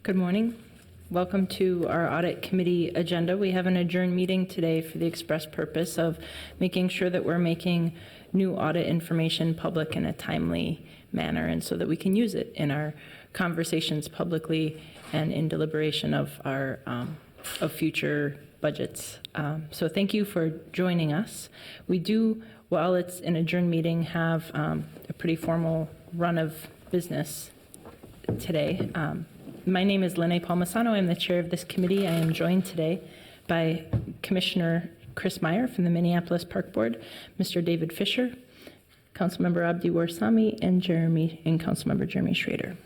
Good morning. Welcome to our audit committee agenda. We have an adjourned meeting today for the express purpose of making sure that we're making new audit information public in a timely manner, and so that we can use it in our conversations publicly and in deliberation of our of future budgets. So thank you for joining us. We do, while it's an adjourned meeting, have a pretty formal run of business today. My name is Lene Palmisano. I'm the chair of this committee. I am joined today by Commissioner Chris Meyer from the Minneapolis Park Board, Mr. David Fisher, Councilmember Abdi Warsami, and Councilmember Jeremy Schrader.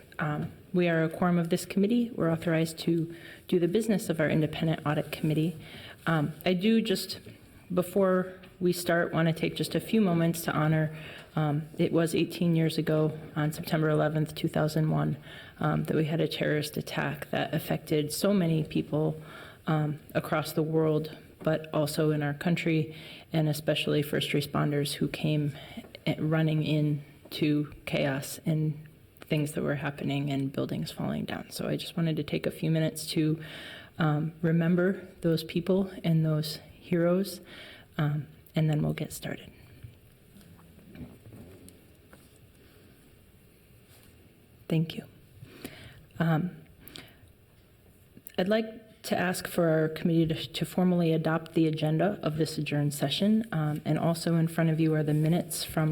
We are a quorum of this committee. We're authorized to do the business of our independent audit committee. I do, just before we start, want to take just a few moments to honor it was 18 years ago on September 11th, 2001, that we had a terrorist attack that affected so many people across the world, but also in our country, and especially first responders who came running into chaos and things that were happening and buildings falling down. So I just wanted to take a few minutes to remember those people and those heroes, and then we'll get started. Thank you. I'd like to ask for our committee to formally adopt the agenda of this adjourned session, and also in front of you are the minutes from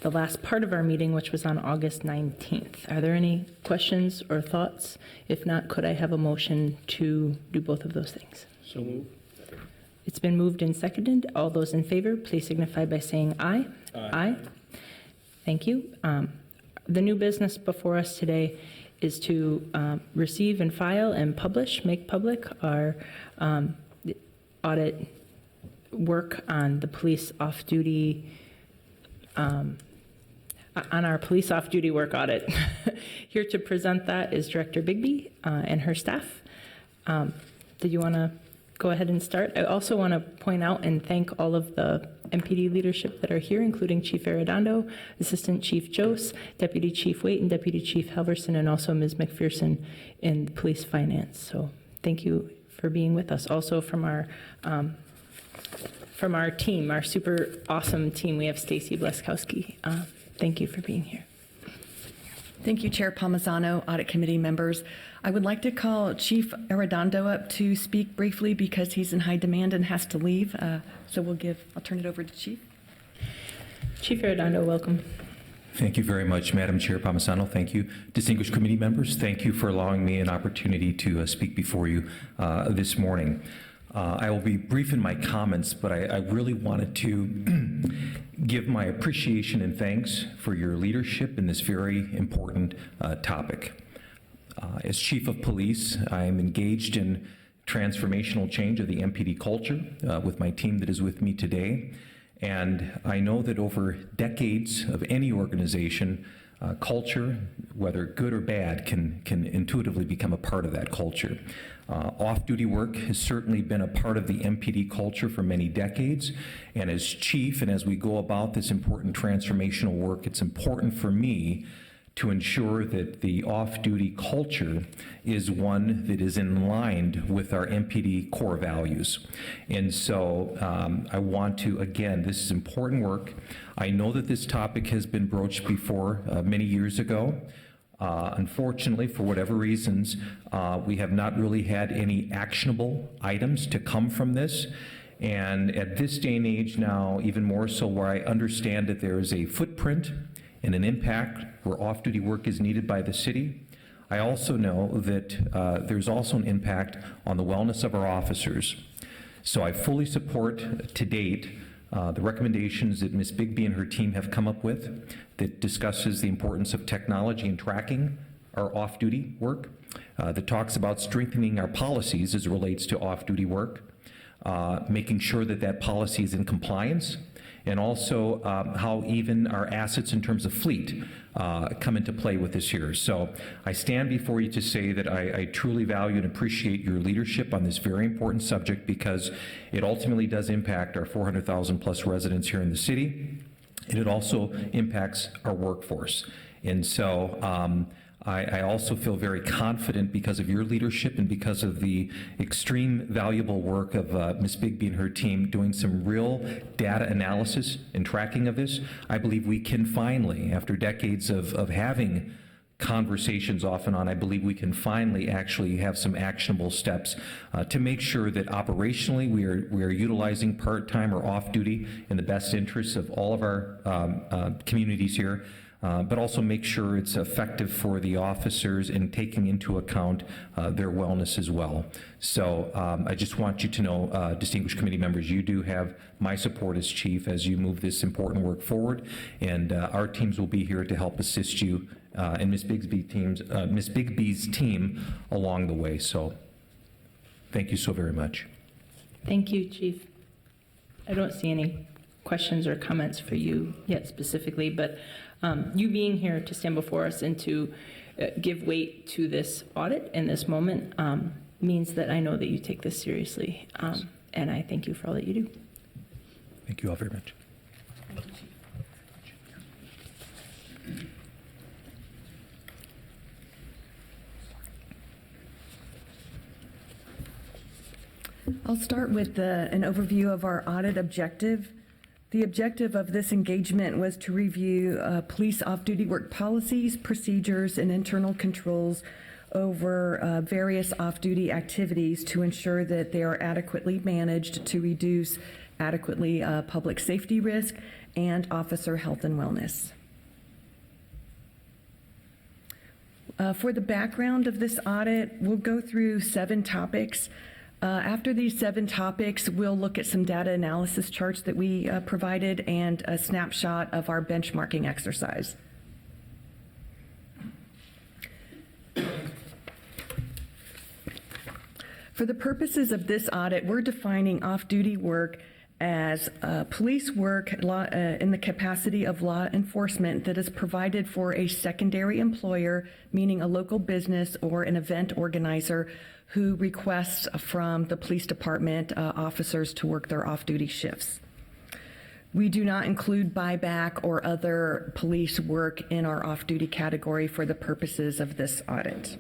the last part of our meeting, which was on August 19th. Are there any questions or thoughts? If not, could I have a motion to do both of those things? So moved. It's been moved and seconded. All those in favor, please signify by saying aye. Aye. Thank you. The new business before us today is to receive and file and make public our audit work on the police off-duty, on our police off-duty work audit. Here to present that is Director Bigby and her staff. Did you want to go ahead and start? I also want to point out and thank all of the MPD leadership that are here, including Chief Arredondo, Assistant Chief Jose, Deputy Chief Waite, and Deputy Chief Halverson, and also Ms. McPherson in police finance. So thank you for being with us. Also from our team, our super awesome team, we have Stacy Bleskowski. Thank you for being here. Thank you, Chair Palmisano, Audit Committee members. I would like to call Chief Arredondo up to speak briefly because he's in high demand and has to leave. So I'll turn it over to Chief. Chief Arredondo, welcome. Thank you very much, Madam Chair Palmisano. Thank you. Distinguished committee members, thank you for allowing me an opportunity to speak before you this morning. I will be brief in my comments, but I really wanted to give my appreciation and thanks for your leadership in this very important topic. As Chief of Police, I am engaged in transformational change of the MPD culture with my team that is with me today. And I know that over decades of any organization, culture, whether good or bad, can intuitively become a part of that culture. Off-duty work has certainly been a part of the MPD culture for many decades, and as chief and as we go about this important transformational work, it's important for me to ensure that the off-duty culture is one that is in line with our MPD core values. And so I want to, again, this is important work. I know that this topic has been broached before many years ago. Unfortunately, for whatever reasons, we have not really had any actionable items to come from this. And at this day and age now, even more so, where I understand that there is a footprint and an impact where off-duty work is needed by the city, I also know that there's also an impact on the wellness of our officers. So I fully support to date the recommendations that Ms. Bigby and her team have come up with that discusses the importance of technology and tracking our off-duty work, that talks about strengthening our policies as it relates to off-duty work, making sure that that policy is in compliance, and also how even our assets in terms of fleet come into play with this here. So I stand before you to say that I truly value and appreciate your leadership on this very important subject, because it ultimately does impact our 400,000 plus residents here in the city, and it also impacts our workforce. And so I also feel very confident because of your leadership and because of the extreme valuable work of Ms. Bigby and her team doing some real data analysis and tracking of this. I believe we can finally, after decades of having conversations off and on, I believe we can finally actually have some actionable steps to make sure that operationally we are utilizing part-time or off-duty in the best interests of all of our communities here. But also make sure it's effective for the officers in taking into account their wellness as well. So I just want you to know, distinguished committee members, you do have my support as chief as you move this important work forward, and our teams will be here to help assist you and Ms. Bigby's team along the way. So thank you so very much. Thank you, Chief. I don't see any questions or comments for you yet specifically, but you being here to stand before us and to give weight to this audit in this moment means that I know that you take this seriously, and I thank you for all that you do. Thank you all very much. I'll start with an overview of our audit objective. The objective of this engagement was to review police off-duty work policies, procedures, and internal controls over various off-duty activities to ensure that they are adequately managed to reduce adequately public safety risk and officer health and wellness. For the background of this audit, we'll go through 7 topics. After these 7 topics, we'll look at some data analysis charts that we provided and a snapshot of our benchmarking exercise. For the purposes of this audit, we're defining off-duty work as police work in the capacity of law enforcement that is provided for a secondary employer, meaning a local business or an event organizer who requests from the police department officers to work their off-duty shifts. We do not include buyback or other police work in our off-duty category for the purposes of this audit.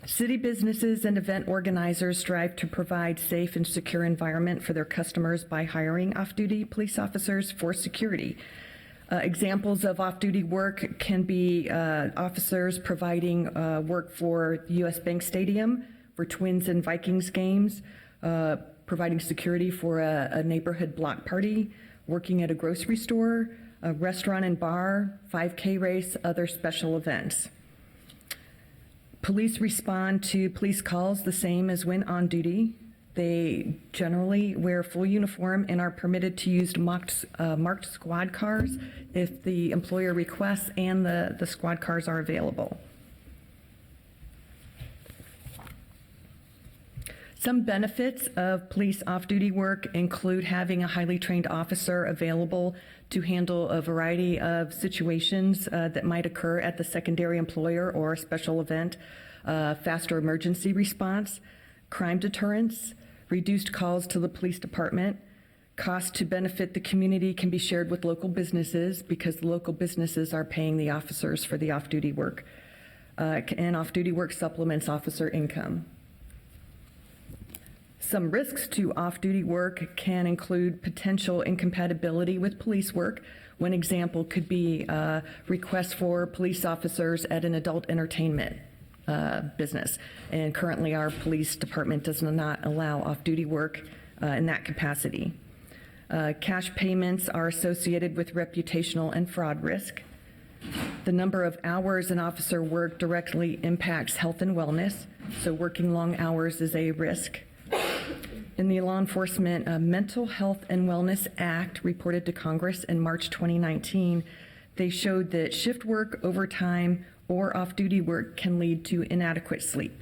City businesses and event organizers strive to provide safe and secure environment for their customers by hiring off-duty police officers for security. Examples of off-duty work can be officers providing work for the U.S. Bank Stadium, for Twins and Vikings games, providing security for a neighborhood block party, working at a grocery store, a restaurant and bar, 5K race, other special events. Police respond to police calls the same as when on duty. They generally wear full uniform and are permitted to use marked squad cars if the employer requests and the squad cars are available. Some benefits of police off-duty work include having a highly trained officer available to handle a variety of situations that might occur at the secondary employer or a special event, faster emergency response, crime deterrence, reduced calls to the police department. Cost to benefit the community can be shared with local businesses because the local businesses are paying the officers for the off-duty work. And off-duty work supplements officer income. Some risks to off-duty work can include potential incompatibility with police work. One example could be requests for police officers at an adult entertainment business. And currently our police department does not allow off-duty work in that capacity. Cash payments are associated with reputational and fraud risk. The number of hours an officer work directly impacts health and wellness, so working long hours is a risk. In the Law Enforcement Mental Health and Wellness Act reported to Congress in March 2019, they showed that shift work, overtime, or off-duty work can lead to inadequate sleep.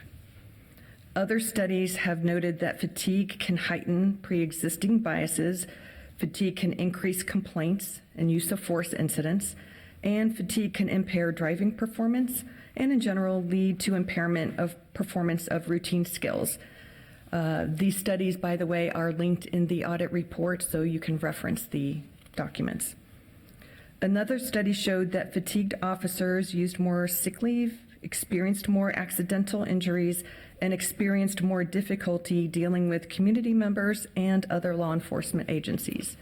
Other studies have noted that fatigue can heighten pre-existing biases, fatigue can increase complaints and use of force incidents, and fatigue can impair driving performance and in general lead to impairment of performance of routine skills. These studies, by the way, are linked in the audit report, so you can reference the documents. Another study showed that fatigued officers used more sick leave, experienced more accidental injuries, and experienced more difficulty dealing with community members and other law enforcement agencies.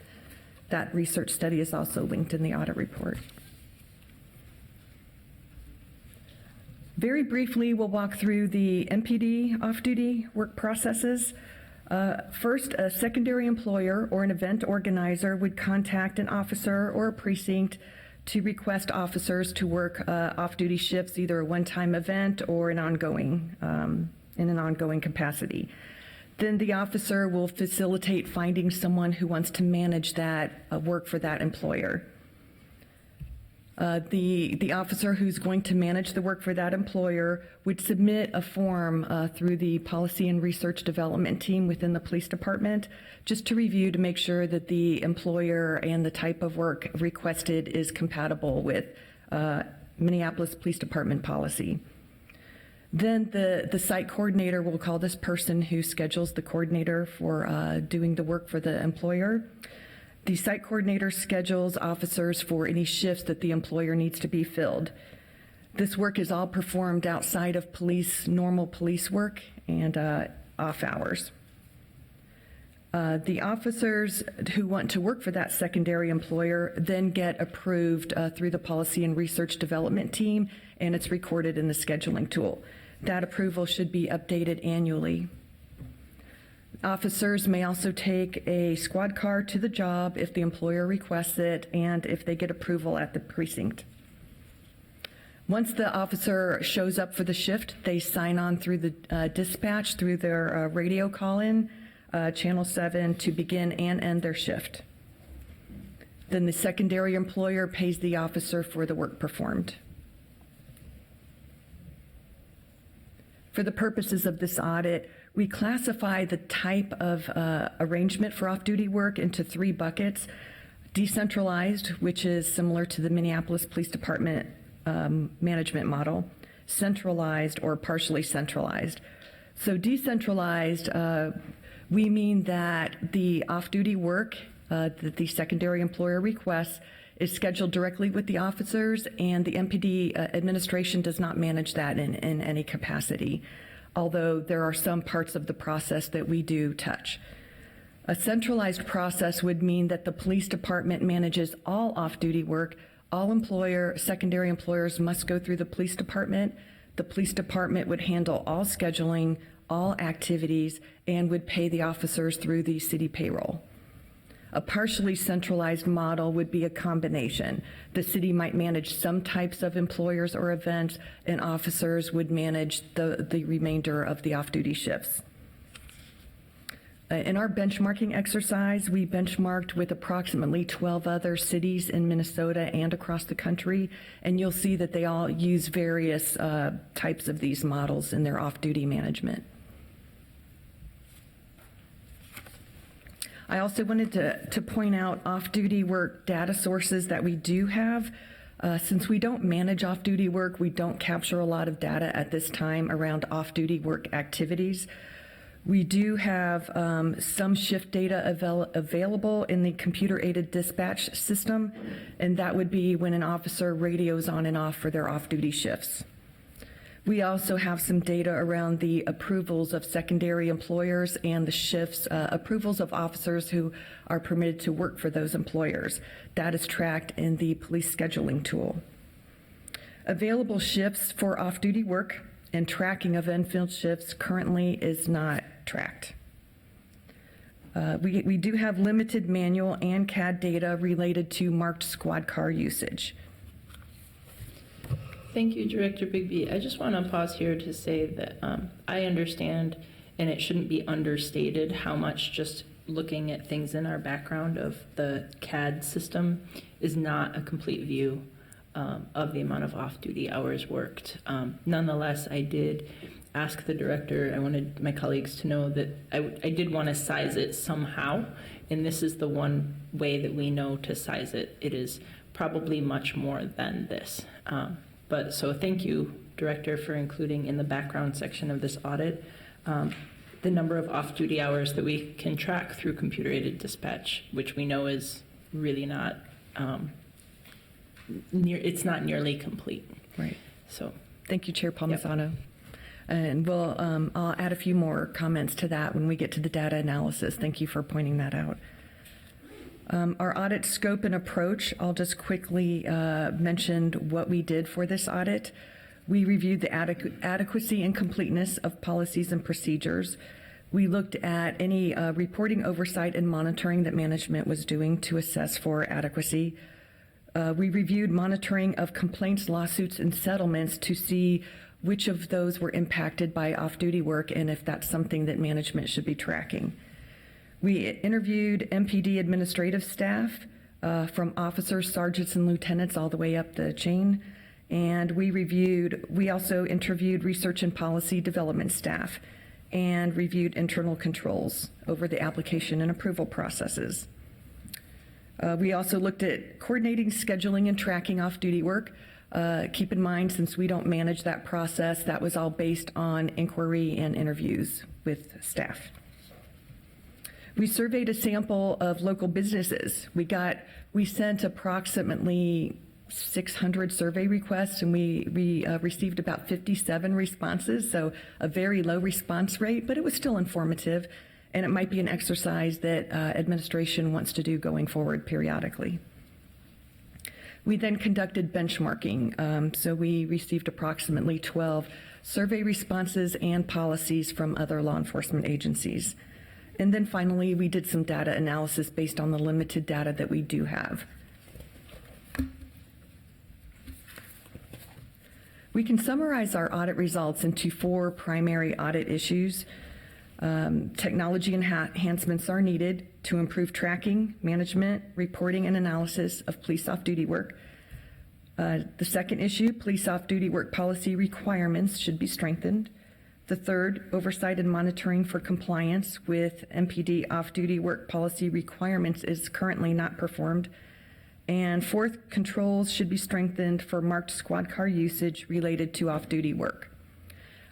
That research study is also linked in the audit report. Very briefly, we'll walk through the MPD off-duty work processes. First, a secondary employer or an event organizer would contact an officer or a precinct to request officers to work off-duty shifts, either a one-time event or in an ongoing capacity. Then the officer will facilitate finding someone who wants to manage that work for that employer. The officer who's going to manage the work for that employer would submit a form through the policy and research development team within the police department, just to review to make sure that the employer and the type of work requested is compatible with Minneapolis Police Department policy. Then the site coordinator will call this person who schedules the coordinator for doing the work for the employer. The site coordinator schedules officers for any shifts that the employer needs to be filled. This work is all performed outside of normal police work and off hours. The officers who want to work for that secondary employer then get approved through the policy and research development team, and it's recorded in the scheduling tool. That approval should be updated annually. Officers may also take a squad car to the job if the employer requests it and if they get approval at the precinct. Once the officer shows up for the shift, they sign on through the dispatch through their radio call-in, Channel 7, to begin and end their shift. Then the secondary employer pays the officer for the work performed. For the purposes of this audit, we classify the type of arrangement for off-duty work into 3 buckets: decentralized, which is similar to the Minneapolis Police Department management model; centralized, or partially centralized. So decentralized, we mean that the off-duty work that the secondary employer requests is scheduled directly with the officers, and the MPD administration does not manage that in any capacity, although there are some parts of the process that we do touch. A centralized process would mean that the police department manages all off-duty work. All secondary employers must go through the police department. The police department would handle all scheduling, all activities, and would pay the officers through the city payroll. A partially centralized model would be a combination. The city might manage some types of employers or events, and officers would manage the remainder of the off-duty shifts. In our benchmarking exercise, we benchmarked with approximately 12 other cities in Minnesota and across the country, and you'll see that they all use various types of these models in their off-duty management. I also wanted to point out off-duty work data sources that we do have. Since we don't manage off-duty work, we don't capture a lot of data at this time around off-duty work activities. We do have some shift data available in the computer-aided dispatch system, and that would be when an officer radios on and off for their off-duty shifts. We also have some data around the approvals of secondary employers and the shifts, approvals of officers who are permitted to work for those employers. That is tracked in the police scheduling tool. Available shifts for off-duty work and tracking of unfilled shifts currently is not tracked. We do have limited manual and CAD data related to marked squad car usage. Thank you, Director Bigby. I just want to pause here to say that I understand, and it shouldn't be understated, how much just looking at things in our background of the CAD system is not a complete view of the amount of off-duty hours worked. Nonetheless, I did ask the director, I wanted my colleagues to know that I did want to size it somehow, and this is the one way that we know to size it. It is probably much more than this. So thank you, Director, for including in the background section of this audit the number of off-duty hours that we can track through computer-aided dispatch, which we know is really not it's not nearly complete. Right. So, Thank you, Chair Palmisano. And I'll add a few more comments to that when we get to the data analysis. Thank you for pointing that out. Our audit scope and approach, I'll just quickly mention what we did for this audit. We reviewed the adequacy and completeness of policies and procedures. We looked at any reporting oversight and monitoring that management was doing to assess for adequacy. We reviewed monitoring of complaints, lawsuits, and settlements to see which of those were impacted by off-duty work and if that's something that management should be tracking. We interviewed MPD administrative staff from officers, sergeants, and lieutenants all the way up the chain. And we also interviewed research and policy development staff and reviewed internal controls over the application and approval processes. We also looked at coordinating, scheduling, and tracking off-duty work. Keep in mind, since we don't manage that process, that was all based on inquiry and interviews with staff. We surveyed a sample of local businesses. We sent approximately 600 survey requests, and we received about 57 responses, so a very low response rate, but it was still informative, and it might be an exercise that administration wants to do going forward periodically. We then conducted benchmarking, so we received approximately 12 survey responses and policies from other law enforcement agencies. And then finally, we did some data analysis based on the limited data that we do have. We can summarize our audit results into 4 primary audit issues. Technology enhancements are needed to improve tracking, management, reporting, and analysis of police off-duty work. The second issue, police off-duty work policy requirements should be strengthened. The third, oversight and monitoring for compliance with MPD off-duty work policy requirements is currently not performed. And fourth, controls should be strengthened for marked squad car usage related to off-duty work.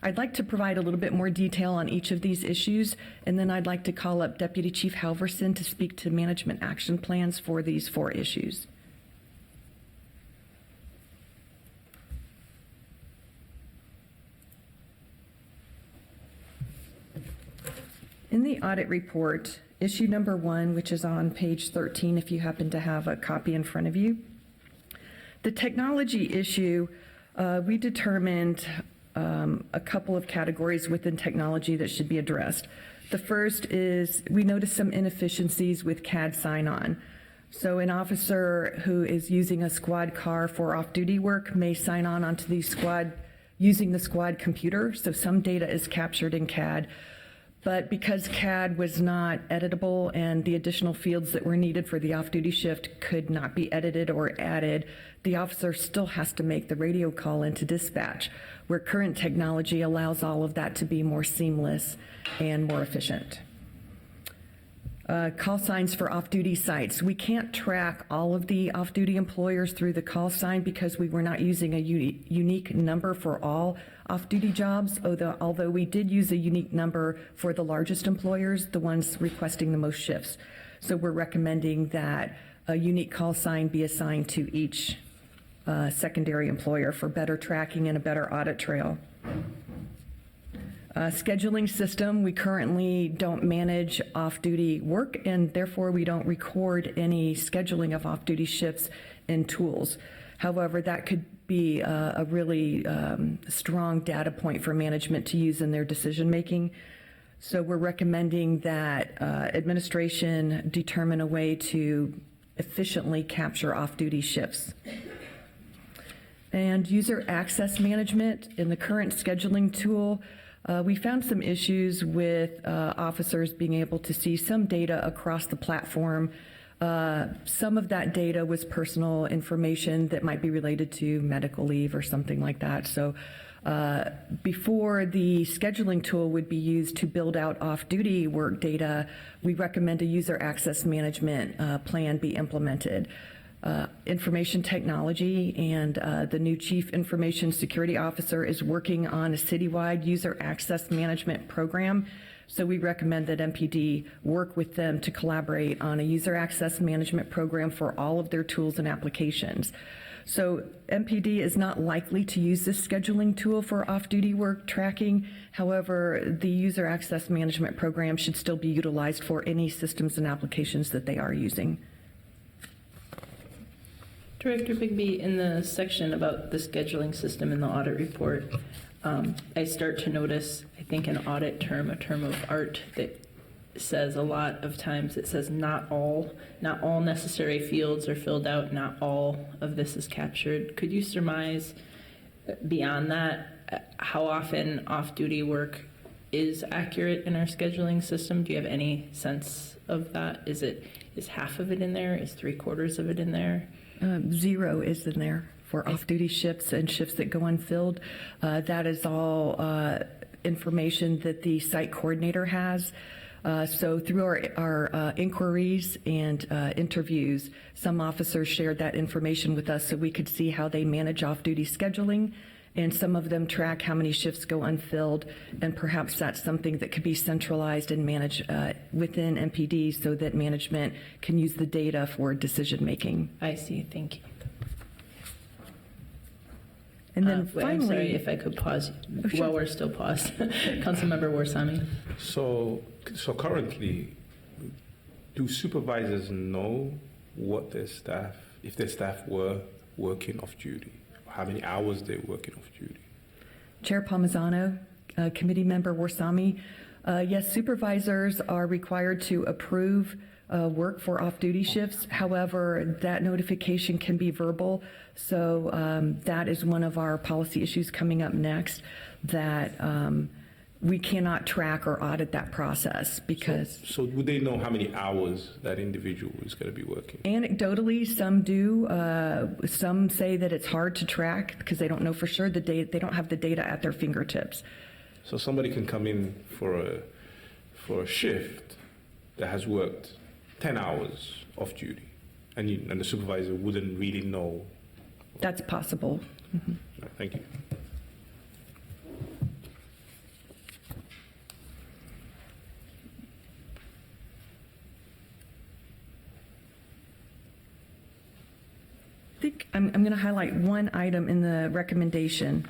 I'd like to provide a little bit more detail on each of these issues, and then I'd like to call up Deputy Chief Halverson to speak to management action plans for these 4 issues. In the audit report, issue number 1, which is on page 13, if you happen to have a copy in front of you, the technology issue, we determined a couple of categories within technology that should be addressed. The first is we noticed some inefficiencies with CAD sign-on. So an officer who is using a squad car for off-duty work may sign on onto the squad using the squad computer. So some data is captured in CAD. But because CAD was not editable and the additional fields that were needed for the off-duty shift could not be edited or added, the officer still has to make the radio call into dispatch, where current technology allows all of that to be more seamless and more efficient. Call signs for off-duty sites. We can't track all of the off-duty employers through the call sign because we were not using a unique number for all off-duty jobs, although we did use a unique number for the largest employers, the ones requesting the most shifts. So we're recommending that a unique call sign be assigned to each secondary employer for better tracking and a better audit trail. Scheduling system, we currently don't manage off-duty work, and therefore we don't record any scheduling of off-duty shifts in tools. However, that could be a really strong data point for management to use in their decision-making. So we're recommending that administration determine a way to efficiently capture off-duty shifts. And user access management in the current scheduling tool, we found some issues with officers being able to see some data across the platform. Some of that data was personal information that might be related to medical leave or something like that. So before the scheduling tool would be used to build out off-duty work data, we recommend a user access management plan be implemented. Information technology and the new Chief Information Security Officer is working on a citywide user access management program. So we recommend that MPD work with them to collaborate on a user access management program for all of their tools and applications. So MPD is not likely to use this scheduling tool for off-duty work tracking. However, the user access management program should still be utilized for any systems and applications that they are using. Director Bigby, in the section about the scheduling system in the audit report, I start to notice, I think, an audit term, a term of art that says a lot of times, it says not all necessary fields are filled out, not all of this is captured. Could you surmise beyond that how often off-duty work is accurate in our scheduling system? Do you have any sense of that? Is half of it in there? Is 3/4 of it in there? 0 is in there for off-duty shifts and shifts that go unfilled. That is all information that the site coordinator has. So through our inquiries and interviews, some officers shared that information with us so we could see how they manage off-duty scheduling, and some of them track how many shifts go unfilled, and perhaps that's something that could be centralized and managed within MPD so that management can use the data for decision-making. I see, thank you. And then I'm finally, sorry if I could pause while we're still paused. Councilmember Warsame. So currently, do supervisors know what their staff, if their staff were working off duty, how many hours they're working off duty? Chair Palmisano, Committee Member Warsame, yes, supervisors are required to approve work for off-duty shifts. However, that notification can be verbal, so that is one of our policy issues coming up next, that we cannot track or audit that process because... So would they know how many hours that individual is going to be working? Anecdotally, some do. Some say that it's hard to track because they don't know for sure. They don't have the data at their fingertips. So somebody can come in for a shift that has worked 10 hours off duty, and the supervisor wouldn't really know. That's possible. Mm-hmm. Thank you. I think I'm going to highlight one item in the recommendation.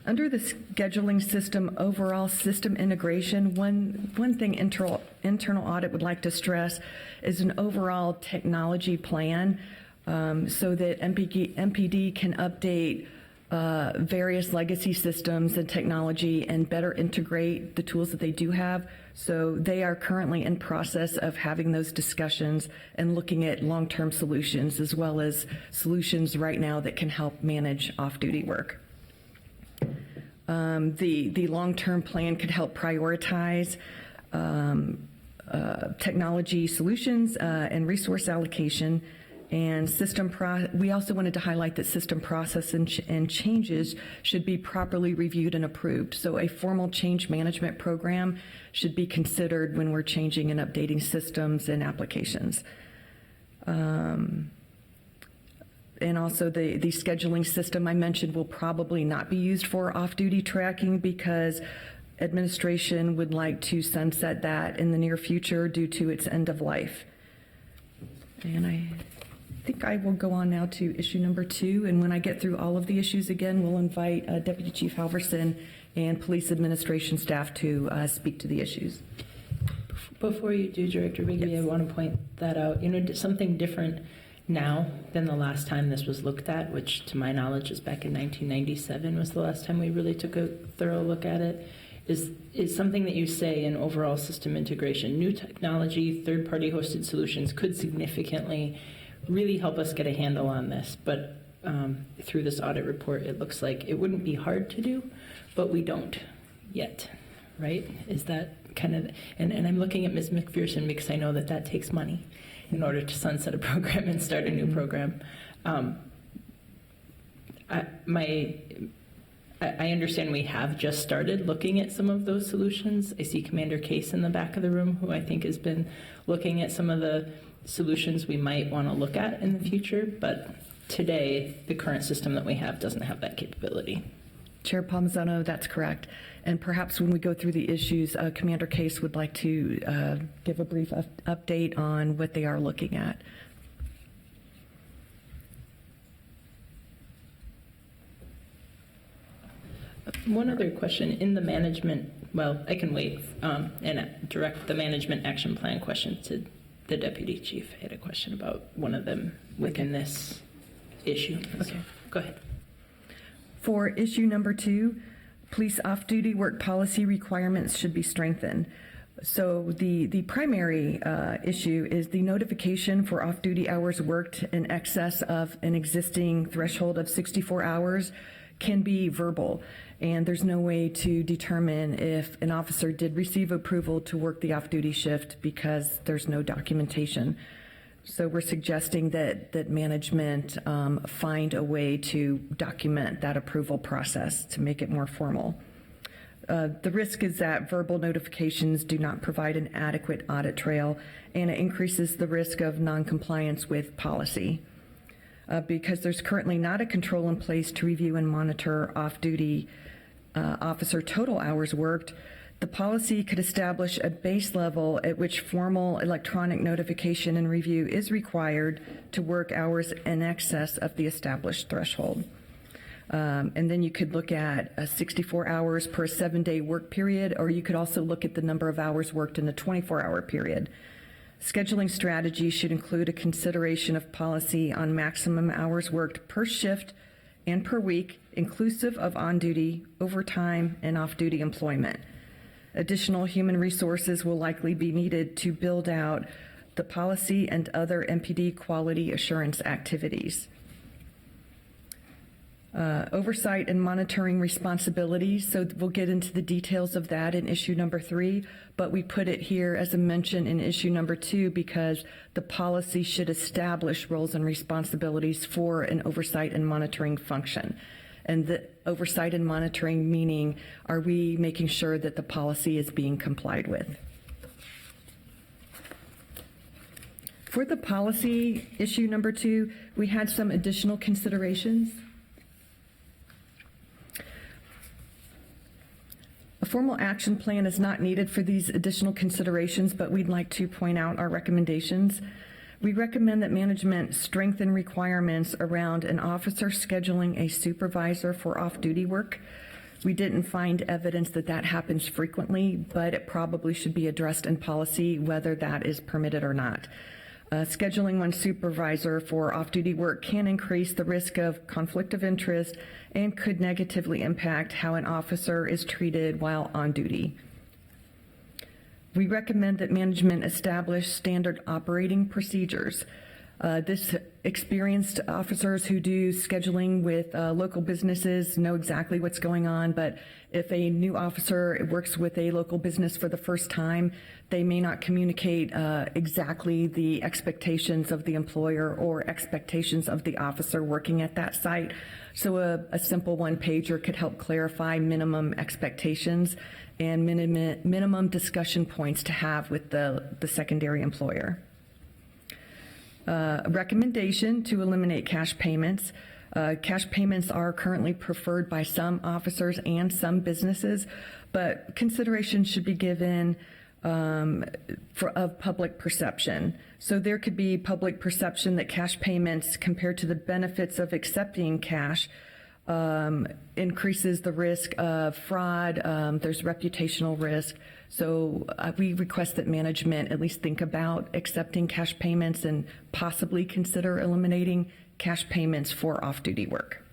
Under the scheduling system, overall system integration, one thing internal audit would like to stress is an overall technology plan so that MPD can update various legacy systems and technology and better integrate the tools that they do have. So they are currently in process of having those discussions and looking at long-term solutions as well as solutions right now that can help manage off-duty work. The long-term plan could help prioritize technology solutions and resource allocation. And we also wanted to highlight that system process and changes should be properly reviewed and approved. So a formal change management program should be considered when we're changing and updating systems and applications. And also the scheduling system I mentioned will probably not be used for off-duty tracking because administration would like to sunset that in the near future due to its end of life. And I think I will go on now to issue number 2. And when I get through all of the issues again, we'll invite Deputy Chief Halverson and police administration staff to speak to the issues. Before you do, Director Bigby, yes. I want to point that out. Something different now than the last time this was looked at, which to my knowledge is back in 1997 was the last time we really took a thorough look at it, is something that you say in overall system integration. New technology, third-party hosted solutions could significantly really help us get a handle on this, but through this audit report, it looks like it wouldn't be hard to do, but we don't yet, right? Is that kind of, and I'm looking at Ms. McPherson because I know that takes money in order to sunset a program and start a new program. I understand we have just started looking at some of those solutions. I see Commander Case in the back of the room, who I think has been looking at some of the solutions we might want to look at in the future, but today, the current system that we have doesn't have that capability. Chair Palmisano, that's correct. And perhaps when we go through the issues, Commander Case would like to give a brief update on what they are looking at. One other question, in the management, well, I can wait and direct the management action plan question to the deputy chief. I had a question about one of them within this issue. So, go ahead. For issue number 2, police off-duty work policy requirements should be strengthened. So the primary issue is the notification for off-duty hours worked in excess of an existing threshold of 64 hours can be verbal, and there's no way to determine if an officer did receive approval to work the off-duty shift because there's no documentation. So we're suggesting that management find a way to document that approval process to make it more formal. The risk is that verbal notifications do not provide an adequate audit trail, and it increases the risk of noncompliance with policy. Because there's currently not a control in place to review and monitor off-duty officer total hours worked, the policy could establish a base level at which formal electronic notification and review is required to work hours in excess of the established threshold. And then you could look at 64 hours per 7-day work period, or you could also look at the number of hours worked in a 24-hour period. Scheduling strategy should include a consideration of policy on maximum hours worked per shift and per week, inclusive of on-duty, overtime, and off-duty employment. Additional human resources will likely be needed to build out the policy and other MPD quality assurance activities. Oversight and monitoring responsibilities, so we'll get into the details of that in issue number 3, but we put it here as a mention in issue number 2 because the policy should establish roles and responsibilities for an oversight and monitoring function. And the oversight and monitoring meaning, are we making sure that the policy is being complied with? For the policy issue number 2, we had some additional considerations. A formal action plan is not needed for these additional considerations, but we'd like to point out our recommendations. We recommend that management strengthen requirements around an officer scheduling a supervisor for off-duty work. We didn't find evidence that that happens frequently, but it probably should be addressed in policy whether that is permitted or not. Scheduling one supervisor for off-duty work can increase the risk of conflict of interest and could negatively impact how an officer is treated while on duty. We recommend that management establish standard operating procedures. This experienced officers who do scheduling with local businesses know exactly what's going on, but if a new officer works with a local business for the first time, they may not communicate exactly the expectations of the employer or expectations of the officer working at that site. So a simple one-pager could help clarify minimum expectations and minimum discussion points to have with the secondary employer. A recommendation to eliminate cash payments. Cash payments are currently preferred by some officers and some businesses, but consideration should be given of public perception. So there could be public perception that cash payments compared to the benefits of accepting cash increases the risk of fraud. There's reputational risk. So we request that management at least think about accepting cash payments and possibly consider eliminating cash payments for off-duty work.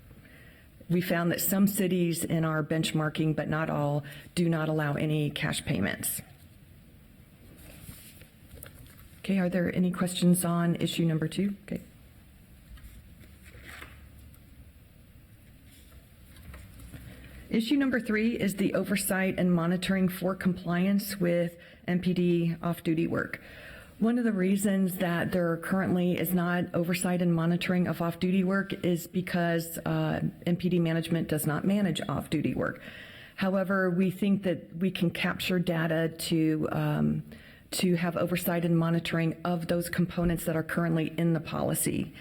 We found that some cities in our benchmarking, but not all, do not allow any cash payments. Okay, are there any questions on issue number 2? Okay. Issue number 3 is the oversight and monitoring for compliance with MPD off-duty work. One of the reasons that there currently is not oversight and monitoring of off-duty work is because MPD management does not manage off-duty work. However, we think that we can capture data to have oversight and monitoring of those components that are currently in the policy.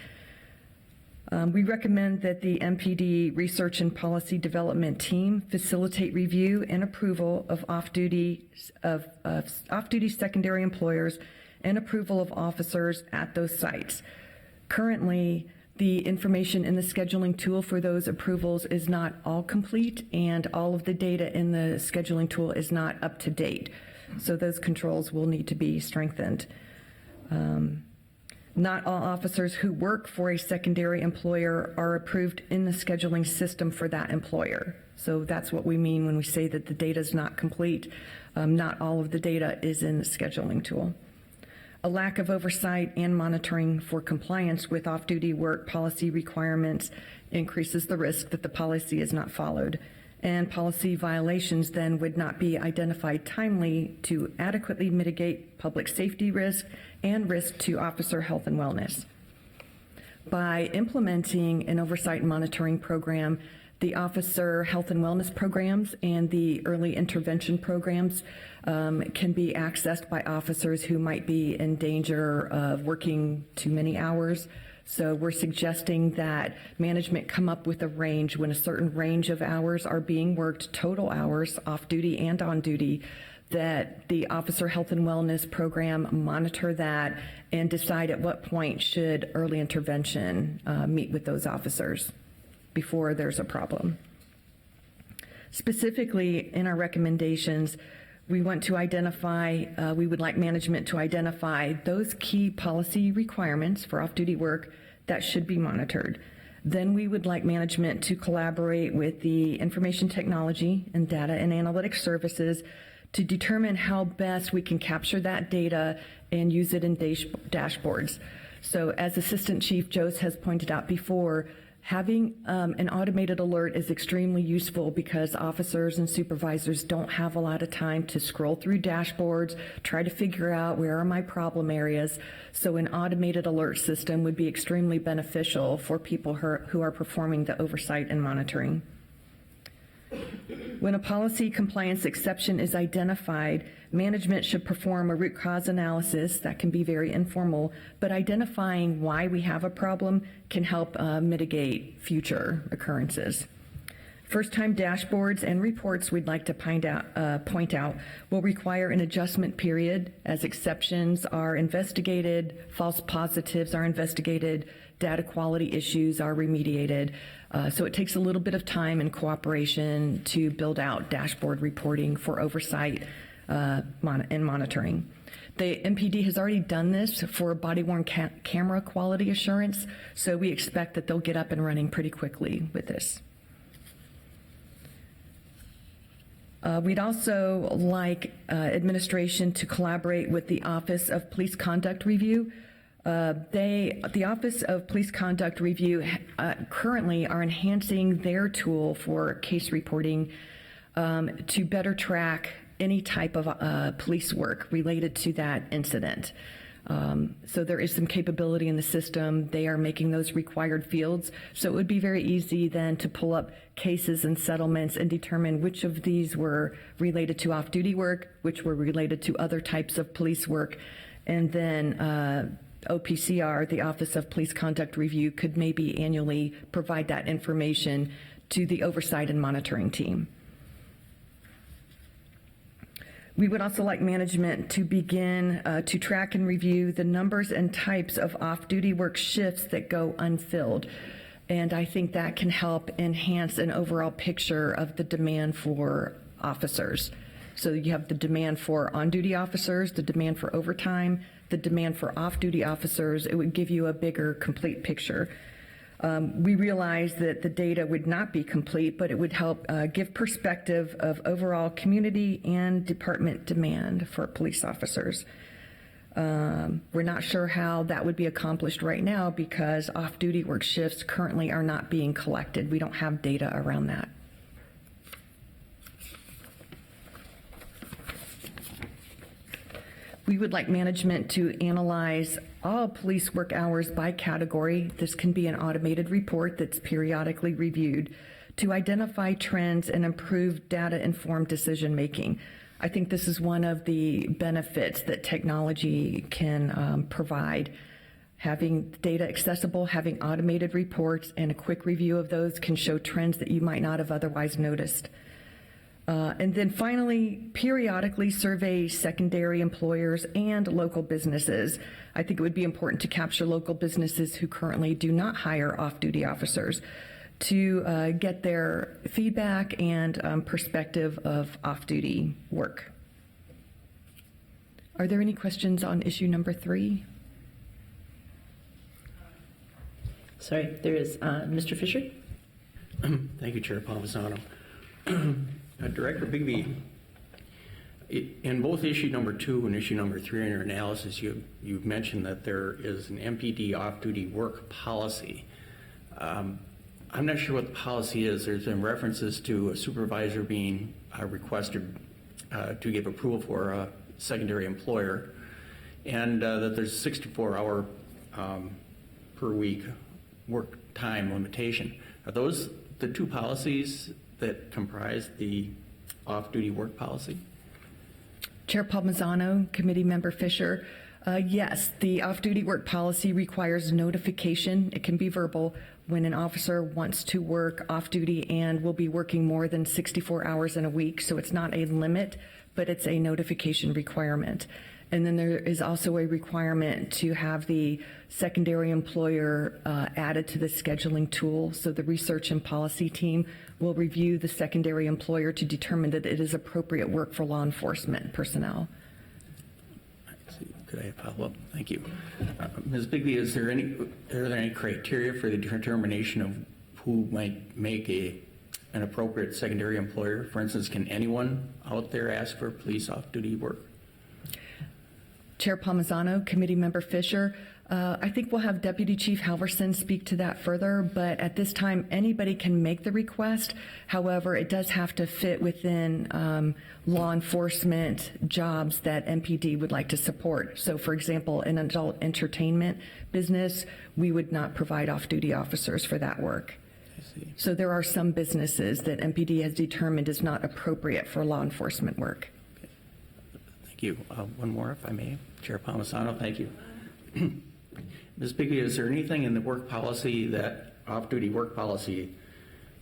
We recommend that the MPD Research and Policy Development Team facilitate review and approval of off-duty secondary employers and approval of officers at those sites. Currently, The information in the scheduling tool for those approvals is not all complete, and all of the data in the scheduling tool is not up to date. So those controls will need to be strengthened. Not all officers who work for a secondary employer are approved in the scheduling system for that employer. So that's what we mean when we say that the data is not complete. Not all of the data is in the scheduling tool. A lack of oversight and monitoring for compliance with off-duty work policy requirements increases the risk that the policy is not followed, and policy violations then would not be identified timely to adequately mitigate public safety risk and risk to officer health and wellness. By implementing an oversight and monitoring program, the officer health and wellness programs and the early intervention programs can be accessed by officers who might be in danger of working too many hours. So we're suggesting that management come up with a range when a certain range of hours are being worked, total hours, off duty and on duty, that the officer health and wellness program monitor that and decide at what point should early intervention meet with those officers before there's a problem. Specifically, in our recommendations, we want to identify, we would like management to identify those key policy requirements for off-duty work that should be monitored. Then we would like management to collaborate with the information technology and data and analytics services to determine how best we can capture that data and use it in dashboards. So as Assistant Chief Jose has pointed out before, having an automated alert is extremely useful because officers and supervisors don't have a lot of time to scroll through dashboards, try to figure out where are my problem areas. So an automated alert system would be extremely beneficial for people who are performing the oversight and monitoring. When a policy compliance exception is identified, management should perform a root cause analysis. That can be very informal, but identifying why we have a problem can help mitigate future occurrences. First-time dashboards and reports we'd like to point out will require an adjustment period as exceptions are investigated, false positives are investigated, data quality issues are remediated. So it takes a little bit of time and cooperation to build out dashboard reporting for oversight and monitoring. The MPD has already done this for body-worn camera quality assurance, so we expect that they'll get up and running pretty quickly with this. We'd also like administration to collaborate with the Office of Police Conduct Review. The Office of Police Conduct Review currently are enhancing their tool for case reporting to better track any type of police work related to that incident. So there is some capability in the system. They are making those required fields. So it would be very easy then to pull up cases and settlements and determine which of these were related to off-duty work, which were related to other types of police work, and then OPCR, the Office of Police Conduct Review, could maybe annually provide that information to the oversight and monitoring team. We would also like management to begin to track and review the numbers and types of off-duty work shifts that go unfilled. And I think that can help enhance an overall picture of the demand for officers. So you have the demand for on-duty officers, the demand for overtime, the demand for off-duty officers. It would give you a bigger, complete picture. We realize that the data would not be complete, but it would help give perspective of overall community and department demand for police officers. We're not sure how that would be accomplished right now because off-duty work shifts currently are not being collected. We don't have data around that. We would like management to analyze all police work hours by category. This can be an automated report that's periodically reviewed to identify trends and improve data-informed decision-making. I think this is one of the benefits that technology can provide. Having data accessible, having automated reports, and a quick review of those can show trends that you might not have otherwise noticed. And then finally, periodically survey secondary employers and local businesses. I think it would be important to capture local businesses who currently do not hire off-duty officers to get their feedback and perspective of off-duty work. Are there any questions on issue number 3? Sorry, there is Mr. Fisher. Thank you, Chair Palmisano. Director Bigby, in both issue number 2 and issue number 3 in your analysis, you've mentioned that there is an MPD off-duty work policy. I'm not sure what the policy is. There's been references to a supervisor being requested to give approval for a secondary employer, and that there's a 64-hour per week work time limitation. Are those the 2 policies that comprise the off-duty work policy? Chair Palmisano, Committee Member Fisher, yes, the off-duty work policy requires notification. It can be verbal when an officer wants to work off-duty and will be working more than 64 hours in a week. So it's not a limit, but it's a notification requirement. And then there is also a requirement to have the secondary employer added to the scheduling tool. So the research and policy team will review the secondary employer to determine that it is appropriate work for law enforcement personnel. Could I follow up? Thank you. Ms. Bigby, are there any criteria for the determination of who might make an appropriate secondary employer? For instance, can anyone out there ask for police off-duty work? Chair Palmisano, Committee Member Fisher, I think we'll have Deputy Chief Halverson speak to that further, but at this time, anybody can make the request. However, it does have to fit within law enforcement jobs that MPD would like to support. So, for example, an adult entertainment business, we would not provide off-duty officers for that work. I see. So there are some businesses that MPD has determined is not appropriate for law enforcement work. Okay. Thank you. One more, if I may. Chair Palmisano, thank you. Ms. Bigby, is there anything in the work policy, that off-duty work policy,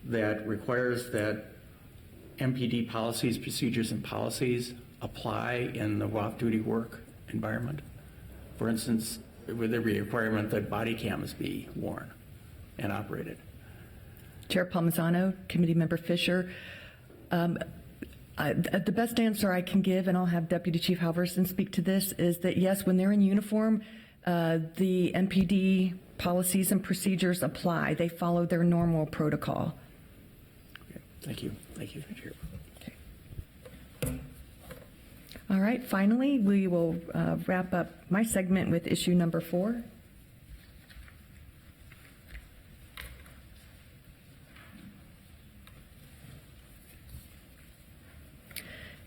that requires that MPD policies, procedures, and policies apply in the off-duty work environment? For instance, would there be a requirement that body cams be worn and operated? Chair Palmisano, Committee Member Fisher, the best answer I can give, and I'll have Deputy Chief Halverson speak to this, is that yes, when they're in uniform, the MPD policies and procedures apply. They follow their normal protocol. Okay. Thank you. Thank you, Chair. Okay. All right, finally, we will wrap up my segment with issue number 4.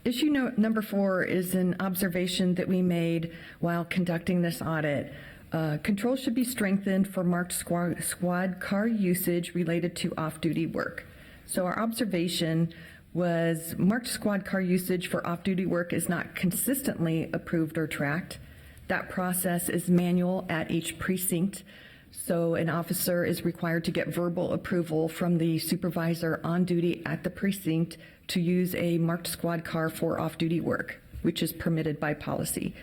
Issue number 4 is an observation that we made while conducting this audit. Control should be strengthened for marked squad car usage related to off-duty work. So our observation was marked squad car usage for off-duty work is not consistently approved or tracked. That process is manual at each precinct. So an officer is required to get verbal approval from the supervisor on duty at the precinct to use a marked squad car for off-duty work, which is permitted by policy.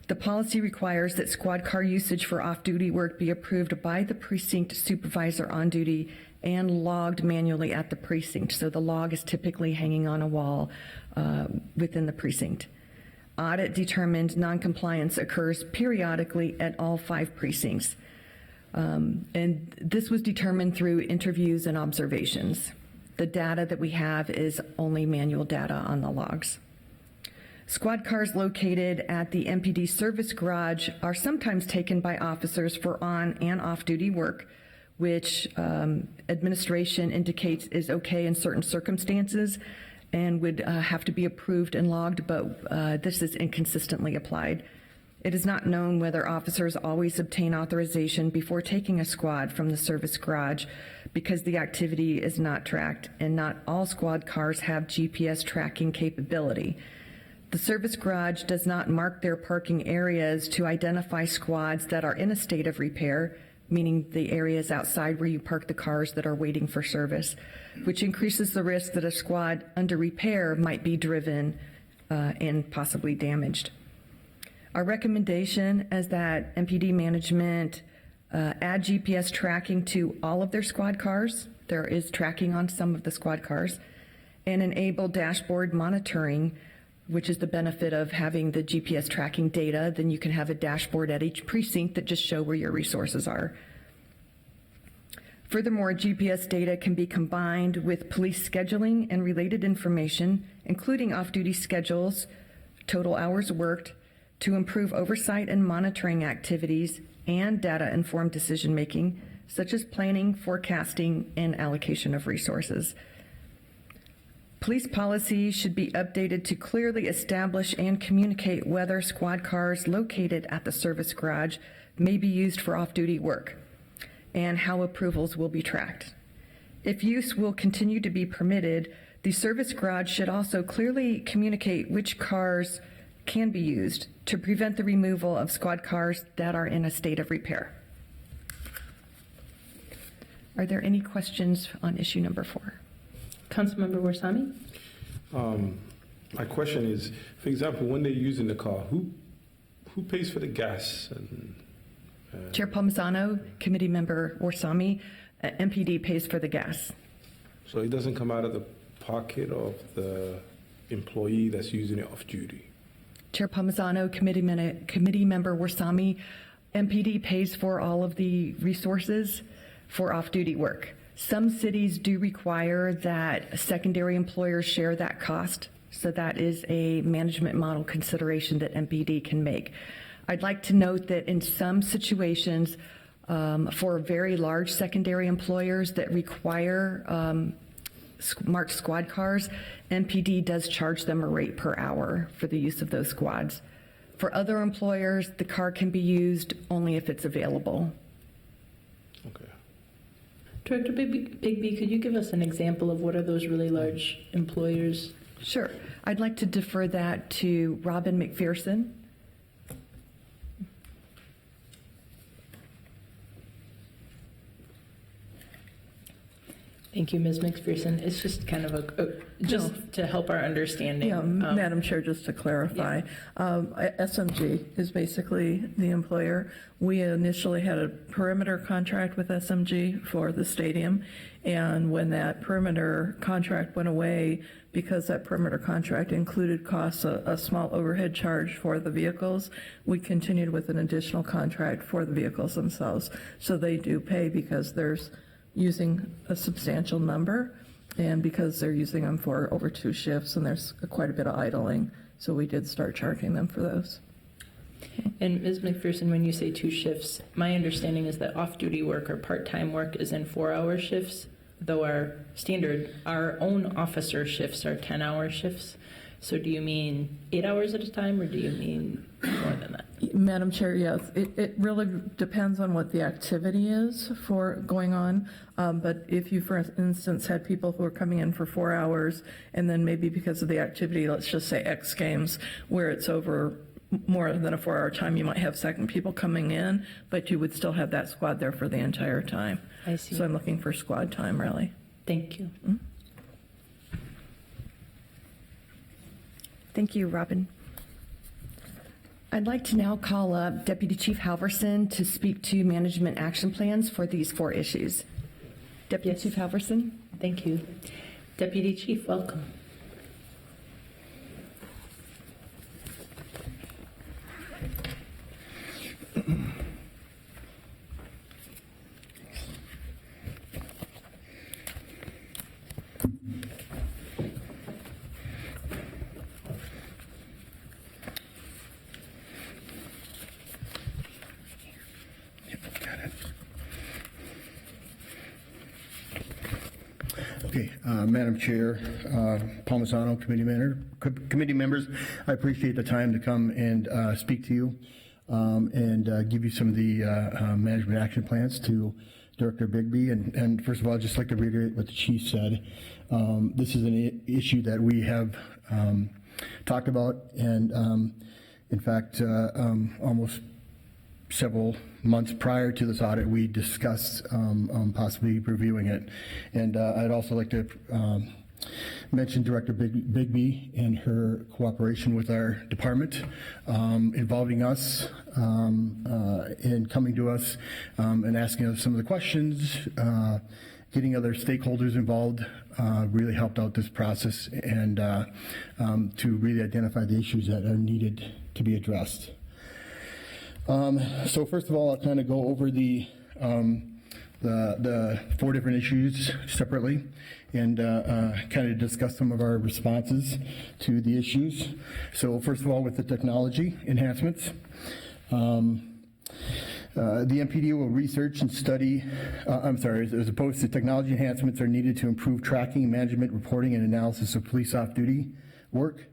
The policy requires that squad car usage for off-duty work be approved by the precinct supervisor on duty and logged manually at the precinct. So the log is typically hanging on a wall within the precinct. Audit determined noncompliance occurs periodically at all 5 precincts. And this was determined through interviews and observations. The data that we have is only manual data on the logs. Squad cars located at the MPD service garage are sometimes taken by officers for on and off-duty work, which administration indicates is okay in certain circumstances and would have to be approved and logged, but this is inconsistently applied. It is not known whether officers always obtain authorization before taking a squad from the service garage because the activity is not tracked, and not all squad cars have GPS tracking capability. The service garage does not mark their parking areas to identify squads that are in a state of repair, meaning the areas outside where you park the cars that are waiting for service, which increases the risk that a squad under repair might be driven and possibly damaged. Our recommendation is that MPD management add GPS tracking to all of their squad cars. There is tracking on some of the squad cars, and enable dashboard monitoring, which is the benefit of having the GPS tracking data. Then you can have a dashboard at each precinct that just show where your resources are. Furthermore, GPS data can be combined with police scheduling and related information, including off-duty schedules, total hours worked, to improve oversight and monitoring activities and data-informed decision-making, such as planning, forecasting, and allocation of resources. Police policy should be updated to clearly establish and communicate whether squad cars located at the service garage may be used for off-duty work, and how approvals will be tracked. If use will continue to be permitted, the service garage should also clearly communicate which cars can be used to prevent the removal of squad cars that are in a state of repair. Are there any questions on issue number 4? Councilmember Warsame? My question is, for example, when they're using the car, who pays for the gas? And Chair Palmisano, Committee Member Warsame, MPD pays for the gas. so it doesn't come out of the pocket of the employee that's using it off duty. Chair Palmisano, Committee Member Warsame, MPD pays for all of the resources for off-duty work. Some cities do require that secondary employers share that cost, so that is a management model consideration that MPD can make. I'd like to note that in some situations, for very large secondary employers that require marked squad cars, MPD does charge them a rate per hour for the use of those squads. For other employers, the car can be used only if it's available. Okay. Director Bigby, could you give us an example of what are those really large employers? Sure. I'd like to defer that to Robin McPherson. Thank you, Ms. McPherson. It's just kind of just to help our understanding. Yeah, Madam Chair, just to clarify, SMG is basically the employer. We initially had a perimeter contract with SMG for the stadium, and when that perimeter contract went away, because that perimeter contract included costs, a small overhead charge for the vehicles, we continued with an additional contract for the vehicles themselves. So they do pay because there's using a substantial number, and because they're using them for over 2 shifts, and there's quite a bit of idling, so we did start charging them for those. And Ms. McPherson, when you say 2 shifts, my understanding is that off-duty work or part-time work is in 4-hour shifts, though our own officer shifts are 10-hour shifts. So do you mean 8 hours at a time, or do you mean more than that? Madam Chair, yes. It really depends on what the activity is for going on. But if you, for instance, had people who are coming in for 4 hours, and then maybe because of the activity, let's just say X Games, where it's over more than a 4-hour time, you might have second people coming in, but you would still have that squad there for the entire time. I see. So I'm looking for squad time, really. Thank you. Thank you, Robin. I'd like to now call up Deputy Chief Halverson to speak to management action plans for these 4 issues. Deputy Yes. Chief Halverson? Thank you. Deputy Chief, welcome. Okay, Madam Chair, Palmisano, committee members, I appreciate the time to come and speak to you and give you some of the management action plans to Director Bigby. And first of all, I'd just like to reiterate what the chief said. This is an issue that we have talked about, and in fact, almost several months prior to this audit, we discussed possibly reviewing it. And I'd also like to mention Director Bigby and her cooperation with our department, involving us in coming to us and asking us some of the questions, getting other stakeholders involved really helped out this process and to really identify the issues that are needed to be addressed. So first of all, I'll kind of go over the 4 different issues separately and kind of discuss some of our responses to the issues. So first of all, with the technology enhancements, the MPD will research and study, as opposed to technology enhancements are needed to improve tracking, management, reporting, and analysis of police off-duty work.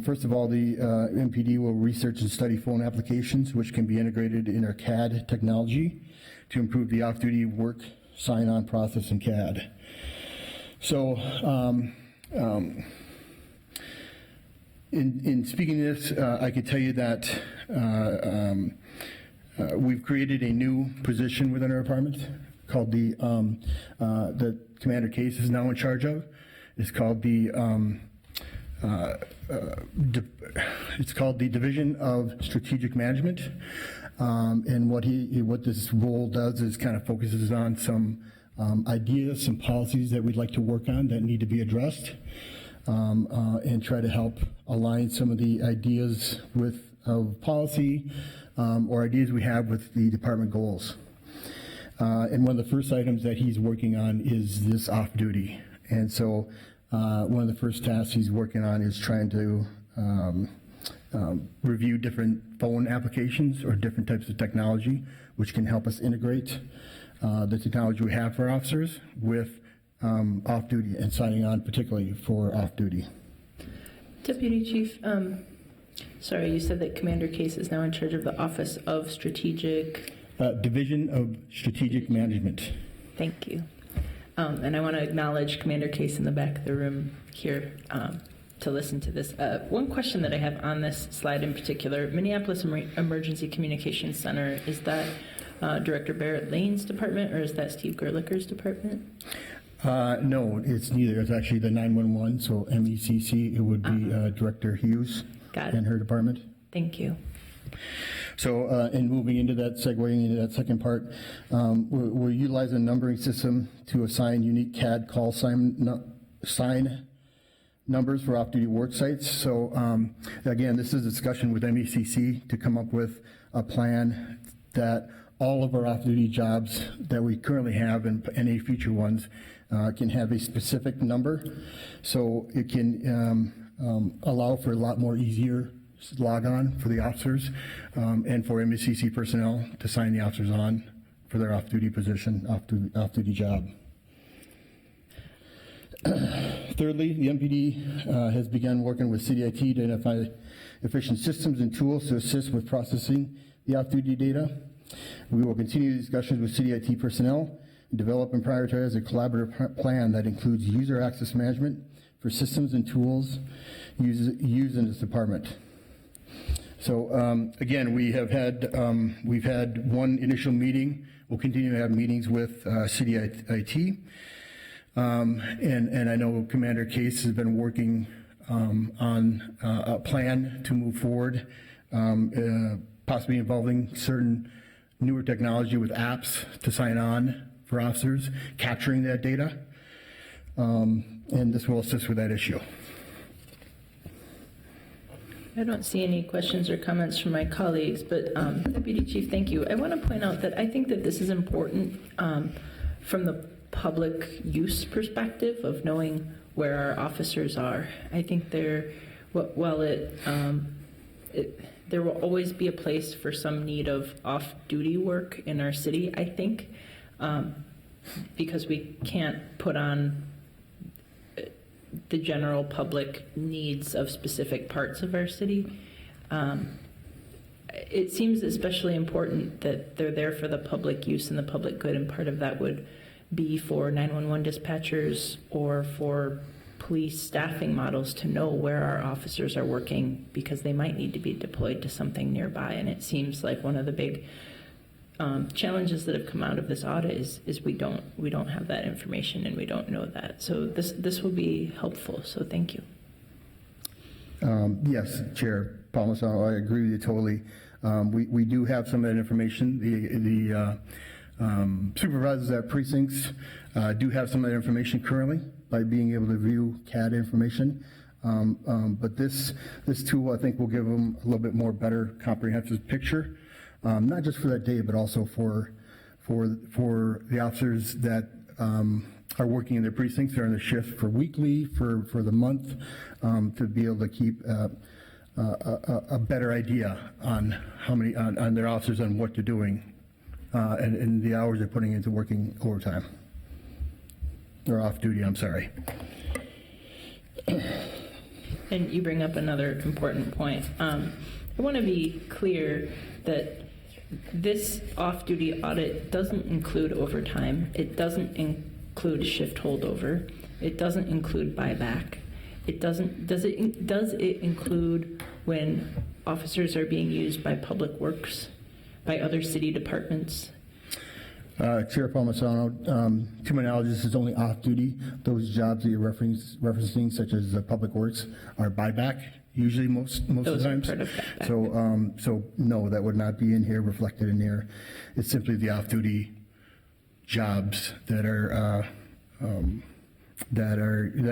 First of all, the MPD will research and study phone applications which can be integrated in our CAD technology to improve the off-duty work sign-on process in CAD. So, in speaking to this, I could tell you that we've created a new position within our department called the Commander Case is now in charge of. It's called the Division of Strategic Management, and what this role does is kind of focuses on some ideas, some policies that we'd like to work on that need to be addressed, and try to help align some of the ideas of policy or ideas we have with the department goals. And one of the first items that he's working on is this off-duty, and so one of the first tasks he's working on is trying to review different phone applications or different types of technology which can help us integrate the technology we have for officers with off-duty and signing on particularly for off-duty. Deputy Chief, sorry, you said that Commander Case is now in charge of the Office of Strategic... Division of Strategic Management. Thank you. And I want to acknowledge Commander Case in the back of the room here to listen to this. One question that I have on this slide in particular, Minneapolis Emergency Communications Center, is that Director Barrett Lane's department or is that Steve Gerlicher's department? No, it's neither. It's actually the 911, so MECC, it would be Director Hughes and her department. Thank you. So, in moving into that, segueing into that second part, we're utilizing a numbering system to assign unique CAD call sign numbers for off-duty work sites. So, again, this is a discussion with MECC to come up with a plan that all of our off-duty jobs that we currently have and any future ones can have a specific number. So it can allow for a lot more easier log on for the officers and for MECC personnel to sign the officers on for their off-duty position, off-duty job. Thirdly, the MPD has begun working with City IT to identify efficient systems and tools to assist with processing the off-duty data. We will continue discussions with City IT personnel and develop and prioritize a collaborative plan that includes user access management for systems and tools used in this department. So again, we've had one initial meeting. We'll continue to have meetings with City IT. And I know Commander Case has been working on a plan to move forward, possibly involving certain newer technology with apps to sign on for officers, capturing that data. And this will assist with that issue. I don't see any questions or comments from my colleagues, but Deputy Chief, thank you. I want to point out that I think that this is important from the public use perspective of knowing where our officers are. I think there will always be a place for some need of off-duty work in our city, I think, because we can't put on the general public needs of specific parts of our city. It seems especially important that they're there for the public use and the public good, and part of that would be for 911 dispatchers or for police staffing models to know where our officers are working because they might need to be deployed to something nearby. And it seems like one of the big challenges that have come out of this audit is we don't have that information and we don't know that. So this will be helpful. So thank you. Yes, Chair Palmisano, I agree with you totally. We do have some of that information. The supervisors at precincts do have some of that information currently by being able to view CAD information. But this tool, I think, will give them a little bit more better comprehensive picture, not just for that day, but also for the officers that are working in their precincts. They're on the shift for weekly, for the month, to be able to keep a better idea on how many on their officers on what they're doing and the hours they're putting into working overtime or off duty. I'm sorry. And you bring up another important point. I want to be clear that this off-duty audit doesn't include overtime. It doesn't include shift holdover. It doesn't include buyback. It doesn't. Does it include when officers are being used by Public Works, by other city departments? Chair Palmisano, to my knowledge, this is only off-duty. Those jobs that you're referencing, such as Public Works, are buyback. Usually, most of the times. Part of buyback. So no, that would not be in here, reflected in here. It's simply the off-duty jobs that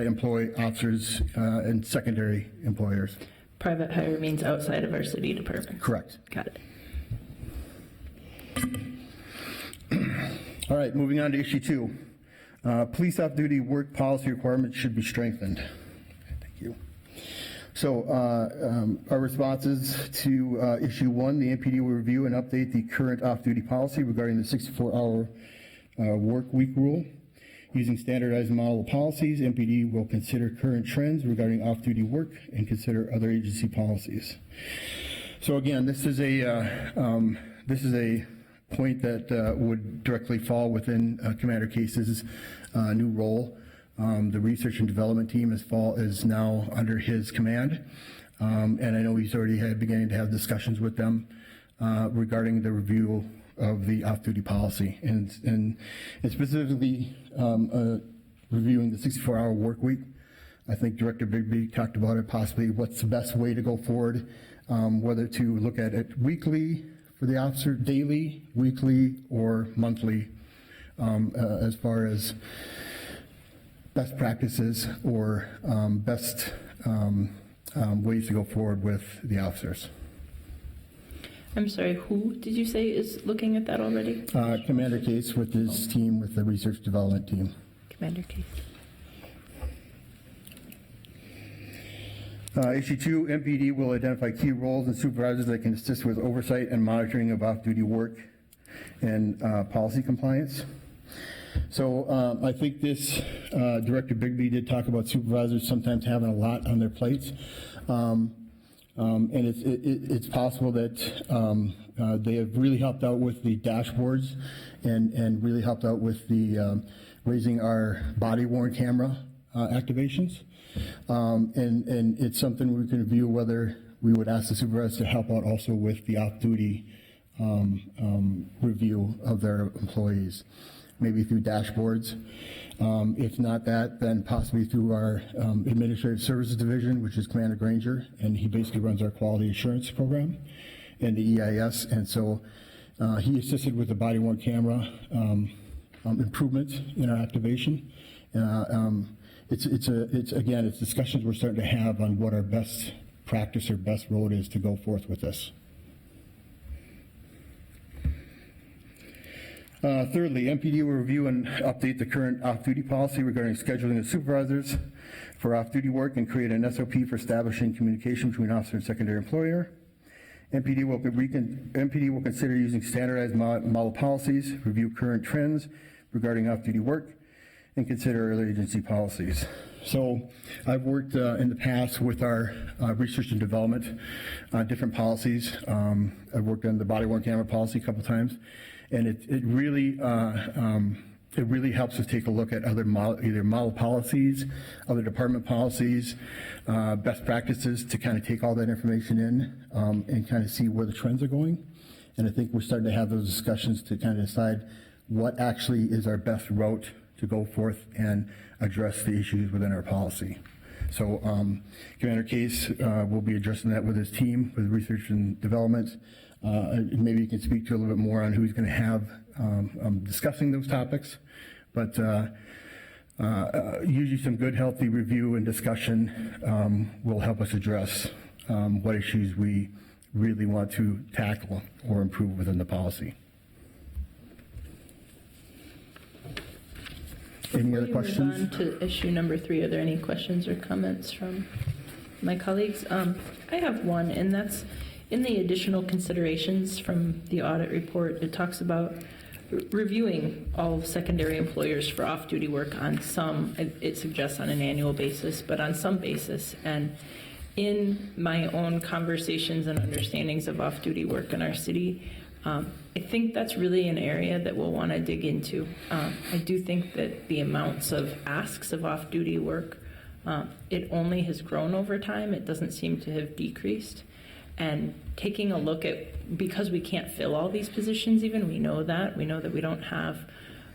employ officers and secondary employers. Private hire means outside of our city department. Correct. Got it. All right, moving on to issue 2. Police off-duty work policy requirements should be strengthened. Thank you. So our responses to issue 1, the MPD will review and update the current off-duty policy regarding the 64-hour work week rule. Using standardized model policies, MPD will consider current trends regarding off-duty work and consider other agency policies. So again, this is a point that would directly fall within Commander Case's new role. The research and development team is now under his command, and I know he's already beginning to have discussions with them regarding the review of the off-duty policy, and specifically reviewing the 64-hour work week. I think Director Bigby talked about it, possibly what's the best way to go forward, whether to look at it weekly for the officer, daily, weekly, or monthly, as far as best practices or best ways to go forward with the officers. I'm sorry, who did you say is looking at that already? Commander Case with his team, with the research development team. Commander Case. Issue 2, MPD will identify key roles and supervisors that can assist with oversight and monitoring of off-duty work and policy compliance. So I think this, Director Bigby did talk about supervisors sometimes having a lot on their plates. And it's possible that they have really helped out with the dashboards and really helped out with the raising our body-worn camera activations. And it's something we can review whether we would ask the supervisors to help out also with the off-duty review of their employees, maybe through dashboards. If not that, then possibly through our Administrative Services Division, which is Commander Granger, and he basically runs our quality assurance program and the EIS. And so he assisted with the body-worn camera improvements in our activation. It's discussions we're starting to have on what our best practice or best road is to go forth with this. Thirdly, MPD will review and update the current off-duty policy regarding scheduling of supervisors for off-duty work and create an SOP for establishing communication between officer and secondary employer. MPD will consider using standardized model policies, review current trends regarding off-duty work, and consider other agency policies. So I've worked in the past with our research and development on different policies. I've worked on the body-worn camera policy a couple times. And it really it really helps us take a look at other either model policies, other department policies, best practices to kind of take all that information in and kind of see where the trends are going. And I think we're starting to have those discussions to kind of decide what actually is our best route to go forth and address the issues within our policy. So Commander Case will be addressing that with his team, with research and development. Maybe you can speak to a little bit more on who's going to have discussing those topics. But usually some good, healthy review and discussion will help us address what issues we really want to tackle or improve within the policy. Any other questions? Before we move on to issue number 3, are there any questions or comments from my colleagues? I have one, and that's in the additional considerations from the audit report. It talks about reviewing all secondary employers for off-duty work on some, it suggests on an annual basis, but on some basis. And in my own conversations and understandings of off-duty work in our city, I think that's really an area that we'll want to dig into. I do think that the amounts of asks of off-duty work, it only has grown over time. It doesn't seem to have decreased. And taking a look at, because we can't fill all these positions even, we know that we don't have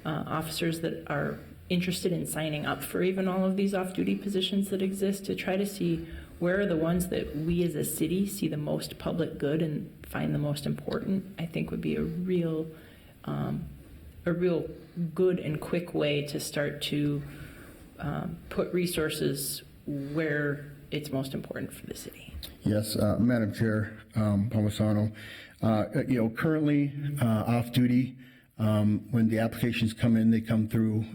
officers that are interested in signing up for even all of these off-duty positions that exist, to try to see where are the ones that we as a city see the most public good and find the most important, I think would be a real good and quick way to start to put resources where it's most important for the city. Yes, Madam Chair, Palmisano, currently off-duty, when the applications come in, they come through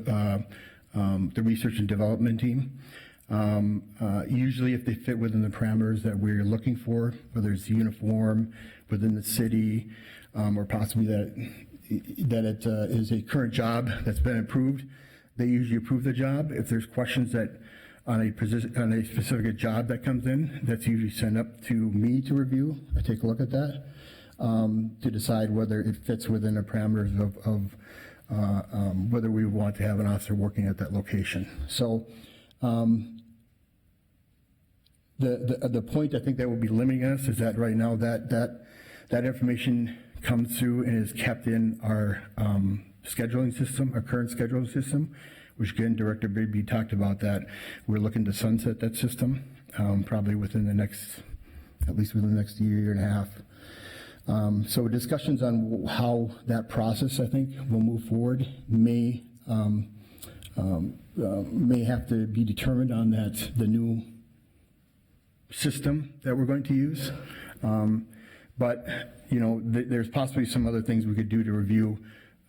the research and development team. Usually if they fit within the parameters that we're looking for, whether it's uniform within the city, or possibly that it is a current job that's been approved, they usually approve the job. If there's questions that on a specific job that comes in, that's usually sent up to me to review. I take a look at that to decide whether it fits within the parameters of whether we want to have an officer working at that location. So the point I think that would be limiting us is that right now that information comes through and is kept in our scheduling system, our current scheduling system, which again, Director Bigby talked about that. We're looking to sunset that system probably within the next, at least within the next year and a half. So discussions on how that process, I think, will move forward may have to be determined on the new system that we're going to use. But, there's possibly some other things we could do to review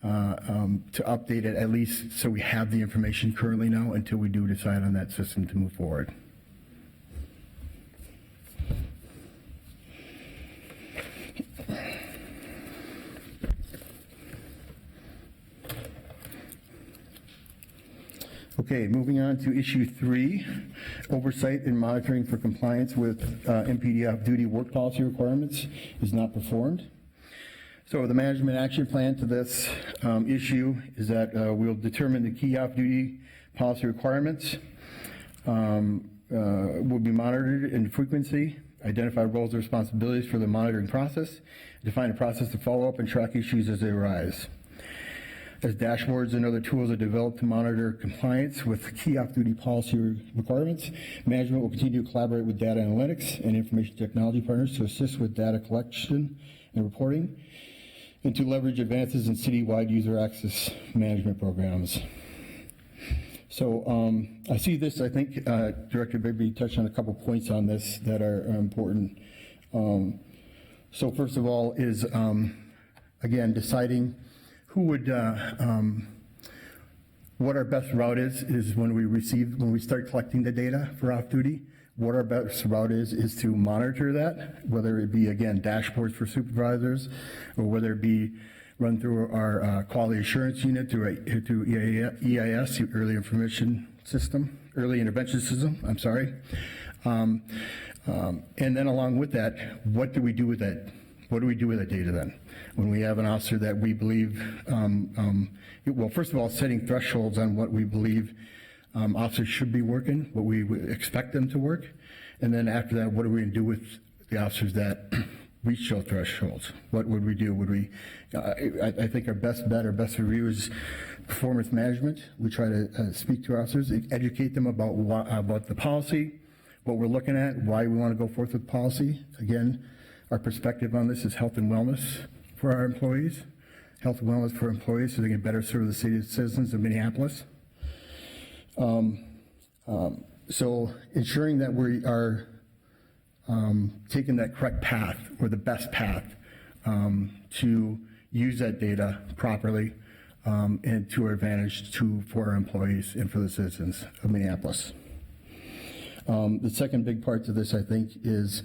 to update it, at least so we have the information currently now until we do decide on that system to move forward. Okay, moving on to issue 3, oversight and monitoring for compliance with MPD off-duty work policy requirements is not performed. So the management action plan to this issue is that we'll determine the key off-duty policy requirements, will be monitored in frequency, identify roles and responsibilities for the monitoring process, define a process to follow up and track issues as they arise. As dashboards and other tools are developed to monitor compliance with key off-duty policy requirements, management will continue to collaborate with data analytics and information technology partners to assist with data collection and reporting, and to leverage advances in citywide user access management programs. So I see this, I think Director Bigby touched on a couple points on this that are important. So first of all is, again, deciding who would, what our best route is when we start collecting the data for off-duty, what our best route is to monitor that, whether it be, again, dashboards for supervisors, or whether it be run through our quality assurance unit through EIS, the Early Intervention System, I'm sorry. And then along with that, what do we do with that What do we do with that data then? When we have an officer that we believe, well, first of all, setting thresholds on what we believe officers should be working, what we would expect them to work, and then after that, what are we going to do with the officers that reach those thresholds? What would we do? Would we? I think our best bet, our best review is performance management. We try to speak to officers, educate them about the policy, what we're looking at, why we want to go forth with policy. Again, our perspective on this is health and wellness for our employees, health and wellness for employees so they can better serve the citizens of Minneapolis. So ensuring that we are taking that correct path or the best path to use that data properly and to our advantage for our employees and for the citizens of Minneapolis. The second big part to this, I think, is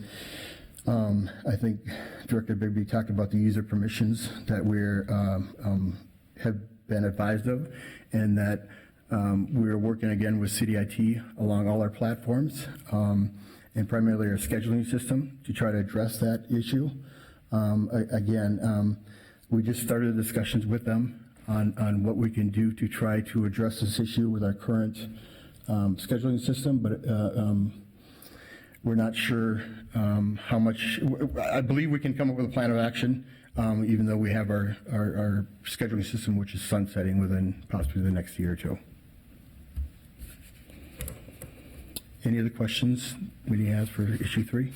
I think Director Bigby talked about the user permissions that we're have been advised of, and that we're working again with City IT along all our platforms and primarily our scheduling system to try to address that issue. We just started discussions with them on what we can do to try to address this issue with our current scheduling system, but we're not sure how much. I believe we can come up with a plan of action, even though we have our scheduling system, which is sunsetting within possibly the next year or two. Any other questions anybody has for issue 3?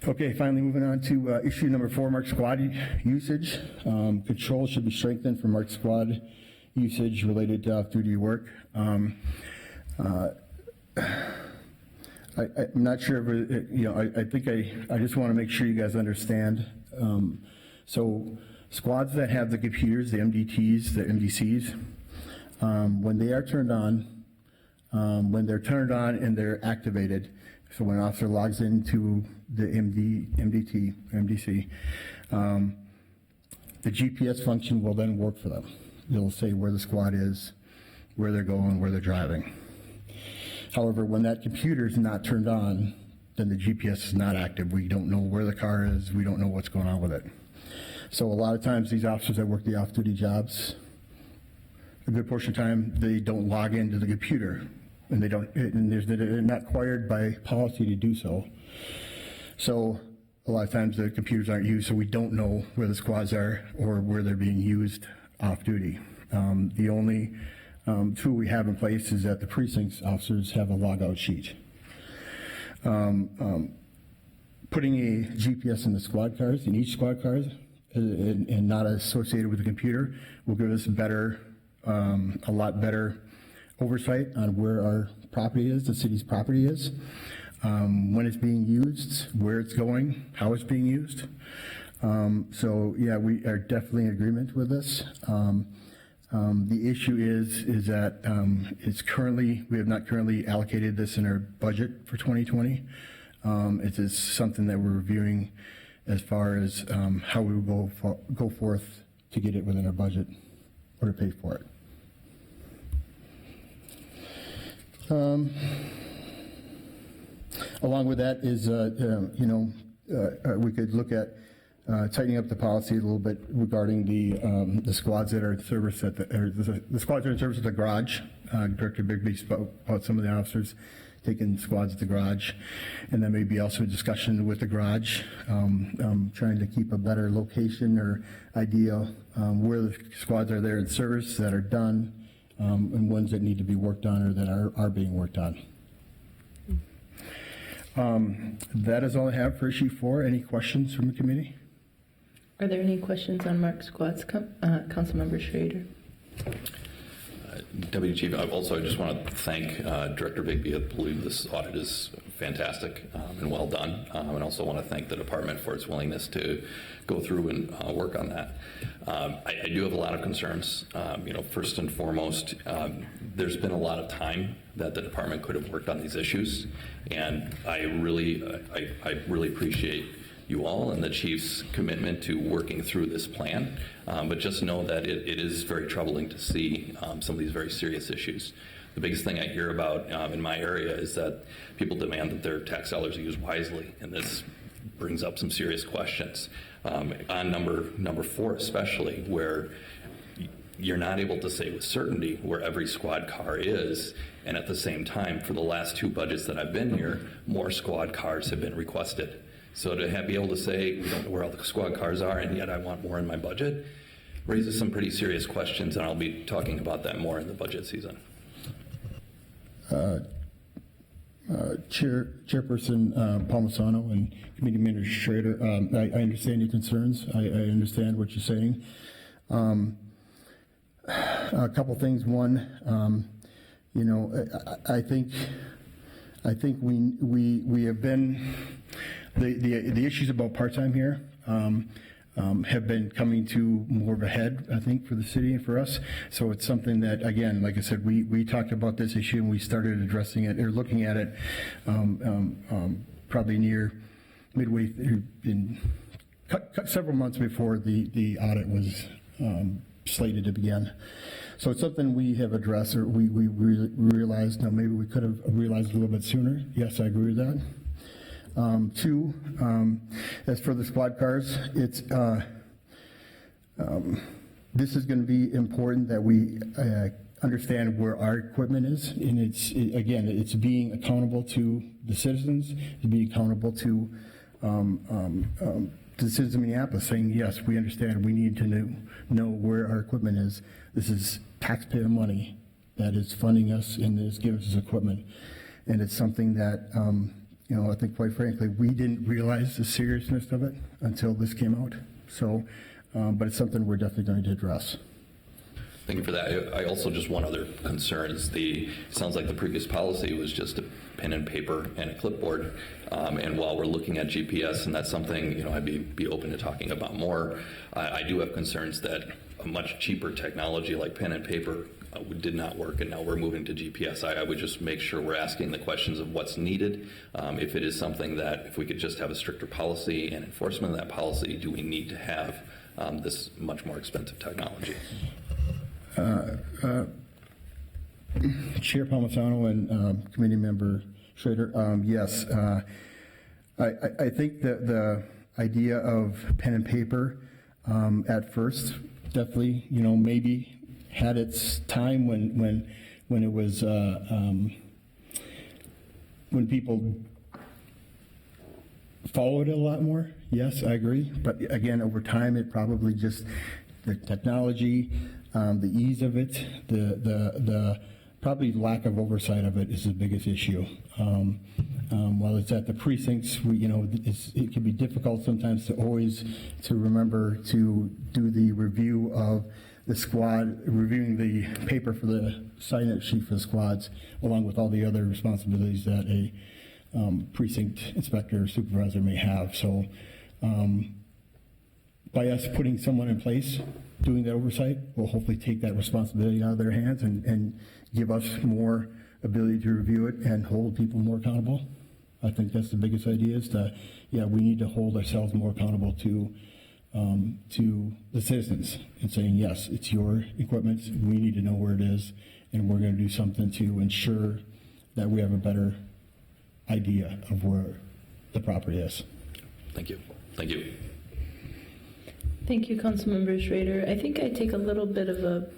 Okay, finally moving on to issue number 4, marked squad usage. Control should be strengthened for marked squad usage related to off-duty work. I'm not sure if I think I just want to make sure you guys understand. So squads that have the computers, the MDTs, the MDCs, when they are turned on, when they're turned on and they're activated, so when an officer logs into the MDT, MDC, the GPS function will then work for them. It'll say where the squad is, where they're going, where they're driving. However, when that computer is not turned on, then the GPS is not active. We don't know where the car is. We don't know what's going on with it. So a lot of times these officers that work the off-duty jobs, a good portion of the time, they don't log into the computer, and they're not required by policy to do so. So a lot of times the computers aren't used, so we don't know where the squads are or where they're being used off-duty. The only tool we have in place is that the precincts officers have a logout sheet. Putting a GPS in the squad cars, in each squad car, and not associated with the computer, will give us a lot better oversight on where our property is, the city's property is, when it's being used, where it's going, how it's being used. So yeah, we are definitely in agreement with this. The issue is that we have not currently allocated this in our budget for 2020. It is something that we're reviewing as far as how we will go forth to get it within our budget or to pay for it. Along with that is, we could look at tightening up the policy a little bit regarding the squads that are in service the squads that are in service at the garage. Director Bigby spoke about some of the officers taking squads at the garage, and then maybe also a discussion with the garage, trying to keep a better location or idea where the squads are there in service that are done, and ones that need to be worked on or that are being worked on. That is all I have for issue 4. Any questions from the committee? Are there any questions on marked squads, Councilmember Schrader? Deputy Chief, I just want to thank Director Bigby. I believe this audit is fantastic and well done. And also want to thank the department for its willingness to go through and work on that. I do have a lot of concerns. First and foremost, there's been a lot of time that the department could have worked on these issues, and I really appreciate you all and the chief's commitment to working through this plan. But just know that it is very troubling to see some of these very serious issues. The biggest thing I hear about in my area is that people demand that their tax dollars are used wisely, and this brings up some serious questions. On number 4 especially, where you're not able to say with certainty where every squad car is, and at the same time, for the last 2 budgets that I've been here, more squad cars have been requested. So to be able to say, we don't know where all the squad cars are, and yet I want more in my budget, raises some pretty serious questions, and I'll be talking about that more in the budget season. Chairperson Palmisano and Committee Manager Schrader, I understand your concerns. I understand what you're saying. A couple things. One, I think we have been the issues about part-time here have been coming to more of a head, I think, for the city and for us. So it's something that, again, like I said, we talked about this issue and we started addressing it or looking at it probably near midway through, several months before the audit was slated to begin. So it's something we have addressed, or we realized, now maybe we could have realized a little bit sooner. Yes, I agree with that. 2, as for the squad cars, it's this is going to be important that we understand where our equipment is, and it's being accountable to the citizens, to be accountable to the citizens of Minneapolis, saying yes, we understand, we need to know where our equipment is. This is taxpayer money that is funding us and is giving us equipment, and it's something that I think, quite frankly, we didn't realize the seriousness of it until this came out. So, but it's something we're definitely going to address. Thank you for that. I also, just one other concern is it sounds like the previous policy was just a pen and paper and a clipboard. And while we're looking at GPS, and that's something, I'd be open to talking about more, I do have concerns that a much cheaper technology like pen and paper did not work, and now we're moving to GPS. I would just make sure we're asking the questions of what's needed. If it is something that, if we could just have a stricter policy and enforcement of that policy, do we need to have this much more expensive technology? Chair Palmisano and Committee Member Schrader, yes. I think that the idea of pen and paper at first definitely, maybe had its time when it was when people followed it a lot more. Yes, I agree. But again, over time, it probably just the technology, the ease of it, the probably lack of oversight of it is the biggest issue. While it's at the precincts, it can be difficult sometimes to remember to do the review of the squad, reviewing the paper for the sign-up sheet for the squads, along with all the other responsibilities that a precinct inspector or supervisor may have. So by us putting someone in place, doing that oversight, will hopefully take that responsibility out of their hands and give us more ability to review it and hold people more accountable. I think that's the biggest idea, is that, we need to hold ourselves more accountable to the citizens and saying, yes, it's your equipment, we need to know where it is, and we're going to do something to ensure that we have a better idea of where the property is. Thank you. Thank you. Thank you, Councilmember Schrader. I think I take a little bit of a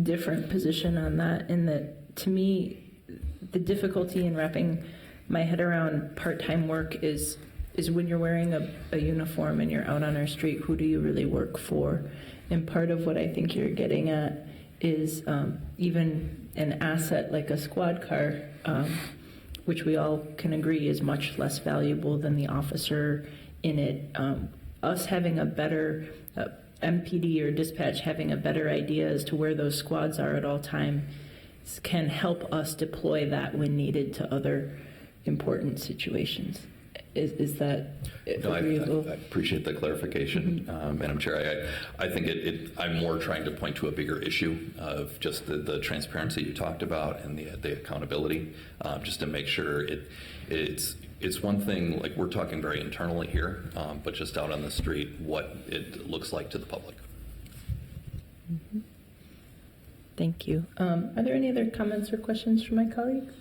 different position on that, in that, to me, the difficulty in wrapping my head around part-time work is when you're wearing a uniform and you're out on our street, who do you really work for? And part of what I think you're getting at is even an asset like a squad car, which we all can agree is much less valuable than the officer in it. Us having a better MPD or dispatch having a better idea as to where those squads are at all times can help us deploy that when needed to other important situations. Is that agreeable? I appreciate the clarification, Madam Chair. I think I'm more trying to point to a bigger issue of just the transparency you talked about and the accountability, just to make sure it's one thing, like, we're talking very internally here, but just out on the street, what it looks like to the public. Thank you. Are there any other comments or questions from my colleagues?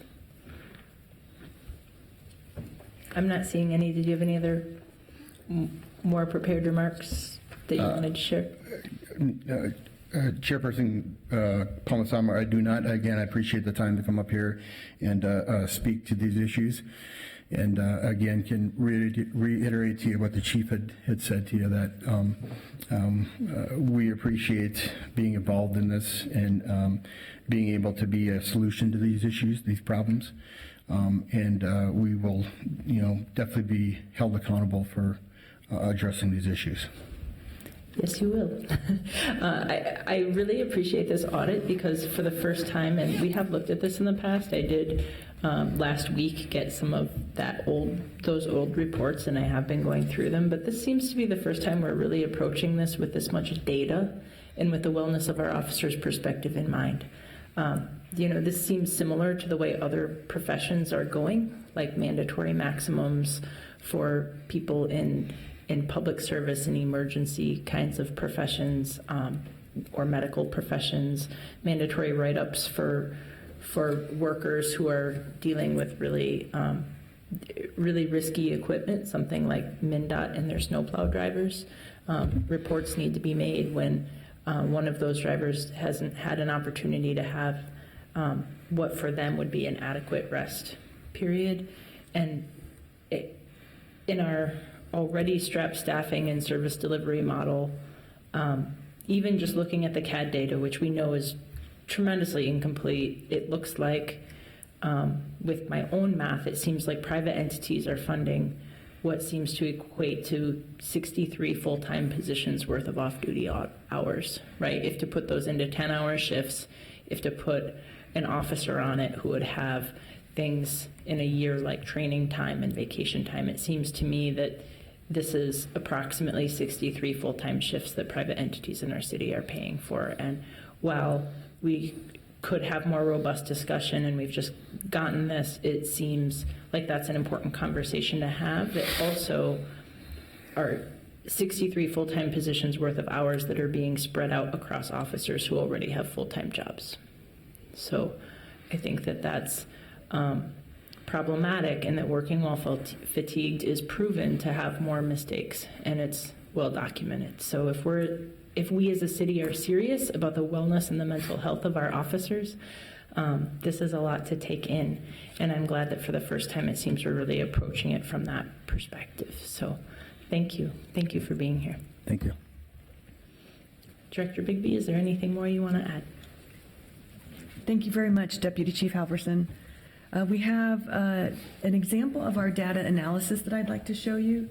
I'm not seeing any. Did you have any other more prepared remarks that you wanted to share? Chairperson Palmisano, I do not. Again, I appreciate the time to come up here and speak to these issues. And again, can reiterate to you what the chief had said to you, that we appreciate being involved in this and being able to be a solution to these issues, these problems. And we will, definitely be held accountable for addressing these issues. Yes, you will. I really appreciate this audit because for the first time, and we have looked at this in the past, I did last week get some of those old reports, and I have been going through them, but this seems to be the first time we're really approaching this with this much data and with the wellness of our officers' perspective in mind. This seems similar to the way other professions are going, like mandatory maximums for people in public service and emergency kinds of professions, or medical professions, mandatory write-ups for workers who are dealing with really risky equipment, something like MnDOT and their snowplow drivers. Reports need to be made when one of those drivers hasn't had an opportunity to have what for them would be an adequate rest period. And in our already strapped staffing and service delivery model, even just looking at the CAD data, which we know is tremendously incomplete, it looks like, with my own math, it seems like private entities are funding what seems to equate to 63 full-time positions worth of off-duty hours, right? If to put those into 10-hour shifts, if to put an officer on it who would have things in a year like training time and vacation time, it seems to me that this is approximately 63 full-time shifts that private entities in our city are paying for. And while we could have more robust discussion and we've just gotten this, it seems like that's an important conversation to have, that also are 63 full-time positions worth of hours that are being spread out across officers who already have full-time jobs. So I think that that's problematic, and that working while fatigued is proven to have more mistakes, and it's well documented. So if we as a city are serious about the wellness and the mental health of our officers, this is a lot to take in, and I'm glad that for the first time it seems we're really approaching it from that perspective. So thank you for being here. Thank you. Director Bigby, is there anything more you want to add? Thank you very much, Deputy Chief Halverson. We have an example of our data analysis that I'd like to show you.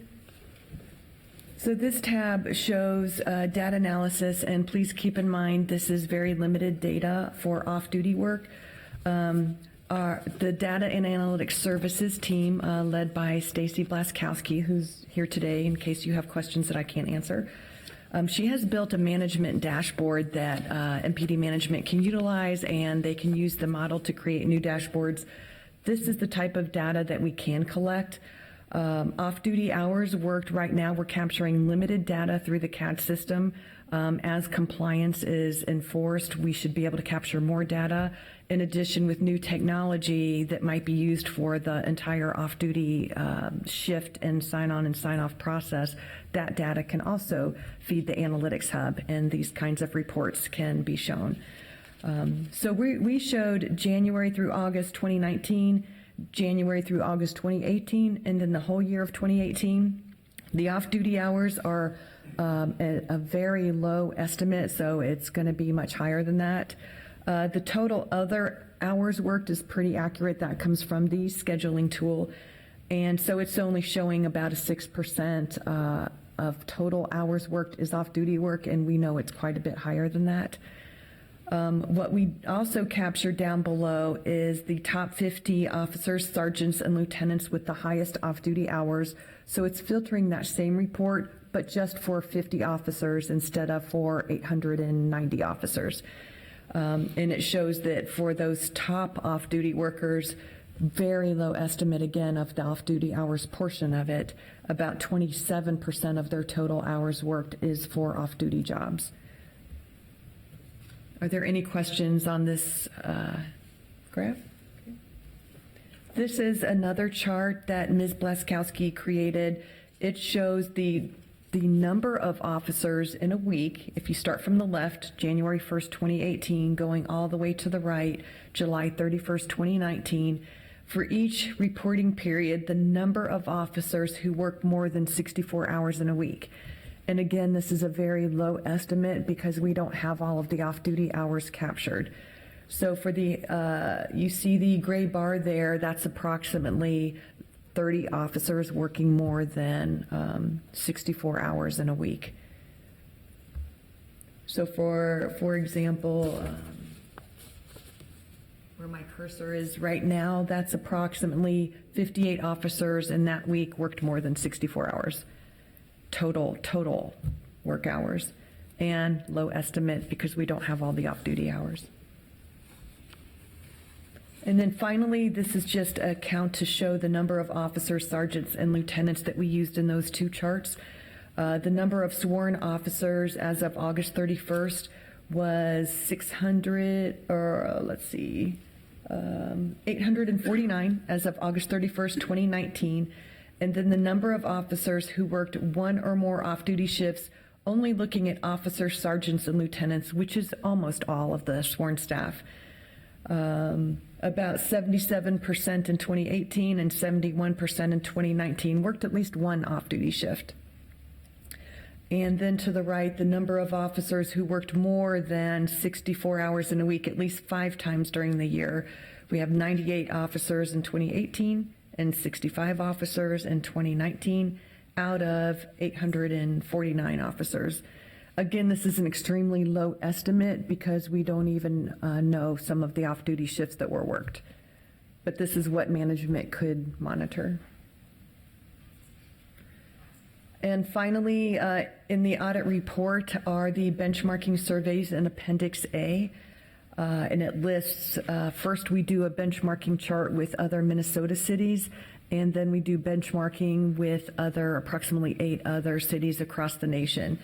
So this tab shows data analysis, and please keep in mind this is very limited data for off-duty work. The Data and Analytics Services team, led by Stacy Blaskowski, who's here today in case you have questions that I can't answer. She has built a management dashboard that MPD management can utilize, and they can use the model to create new dashboards. This is the type of data that we can collect. Off-duty hours worked right now, we're capturing limited data through the CAD system. As compliance is enforced, we should be able to capture more data. In addition, with new technology that might be used for the entire off-duty shift and sign-on and sign-off process, that data can also feed the analytics hub, and these kinds of reports can be shown. So we showed January through August 2019, January through August 2018, and then the whole year of 2018. The off-duty hours are a very low estimate, so it's going to be much higher than that. The total other hours worked is pretty accurate. That comes from the scheduling tool. And so it's only showing about a 6% of total hours worked is off-duty work, and we know it's quite a bit higher than that. What we also captured down below is the top 50 officers, sergeants, and lieutenants with the highest off-duty hours. So it's filtering that same report, but just for 50 officers instead of for 890 officers. And it shows that for those top off-duty workers, very low estimate again of the off-duty hours portion of it. About 27% of their total hours worked is for off-duty jobs. Are there any questions on this graph? This is another chart that Ms. Blaskowski created. It shows the number of officers in a week. If you start from the left, January 1st, 2018, going all the way to the right, July 31st, 2019, for each reporting period, the number of officers who work more than 64 hours in a week. And again, this is a very low estimate because we don't have all of the off-duty hours captured. So for the, you see the gray bar there, that's approximately 30 officers working more than 64 hours in a week. So for example, where my cursor is right now, that's approximately 58 officers in that week worked more than 64 hours. Total work hours, and low estimate because we don't have all the off-duty hours. And then finally, this is just a count to show the number of officers, sergeants, and lieutenants that we used in those two charts. The number of sworn officers as of August 31st was 849 as of August 31st, 2019. And then the number of officers who worked one or more off-duty shifts, only looking at officers, sergeants, and lieutenants, which is almost all of the sworn staff. About 77% in 2018 and 71% in 2019 worked at least one off-duty shift. And then to the right, the number of officers who worked more than 64 hours in a week, at least 5 times during the year. We have 98 officers in 2018 and 65 officers in 2019 out of 849 officers. Again, this is an extremely low estimate because we don't even know some of the off-duty shifts that were worked. But this is what management could monitor. And finally, in the audit report are the benchmarking surveys in Appendix A. And it lists, first we do a benchmarking chart with other Minnesota cities, and then we do benchmarking with approximately 8 other cities across the nation.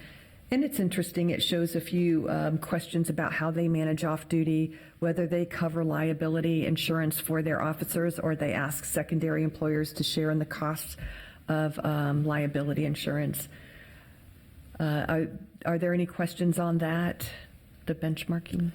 And it's interesting, it shows a few questions about how they manage off-duty, whether they cover liability insurance for their officers or they ask secondary employers to share in the costs of liability insurance. Are there any questions on that, the benchmarking?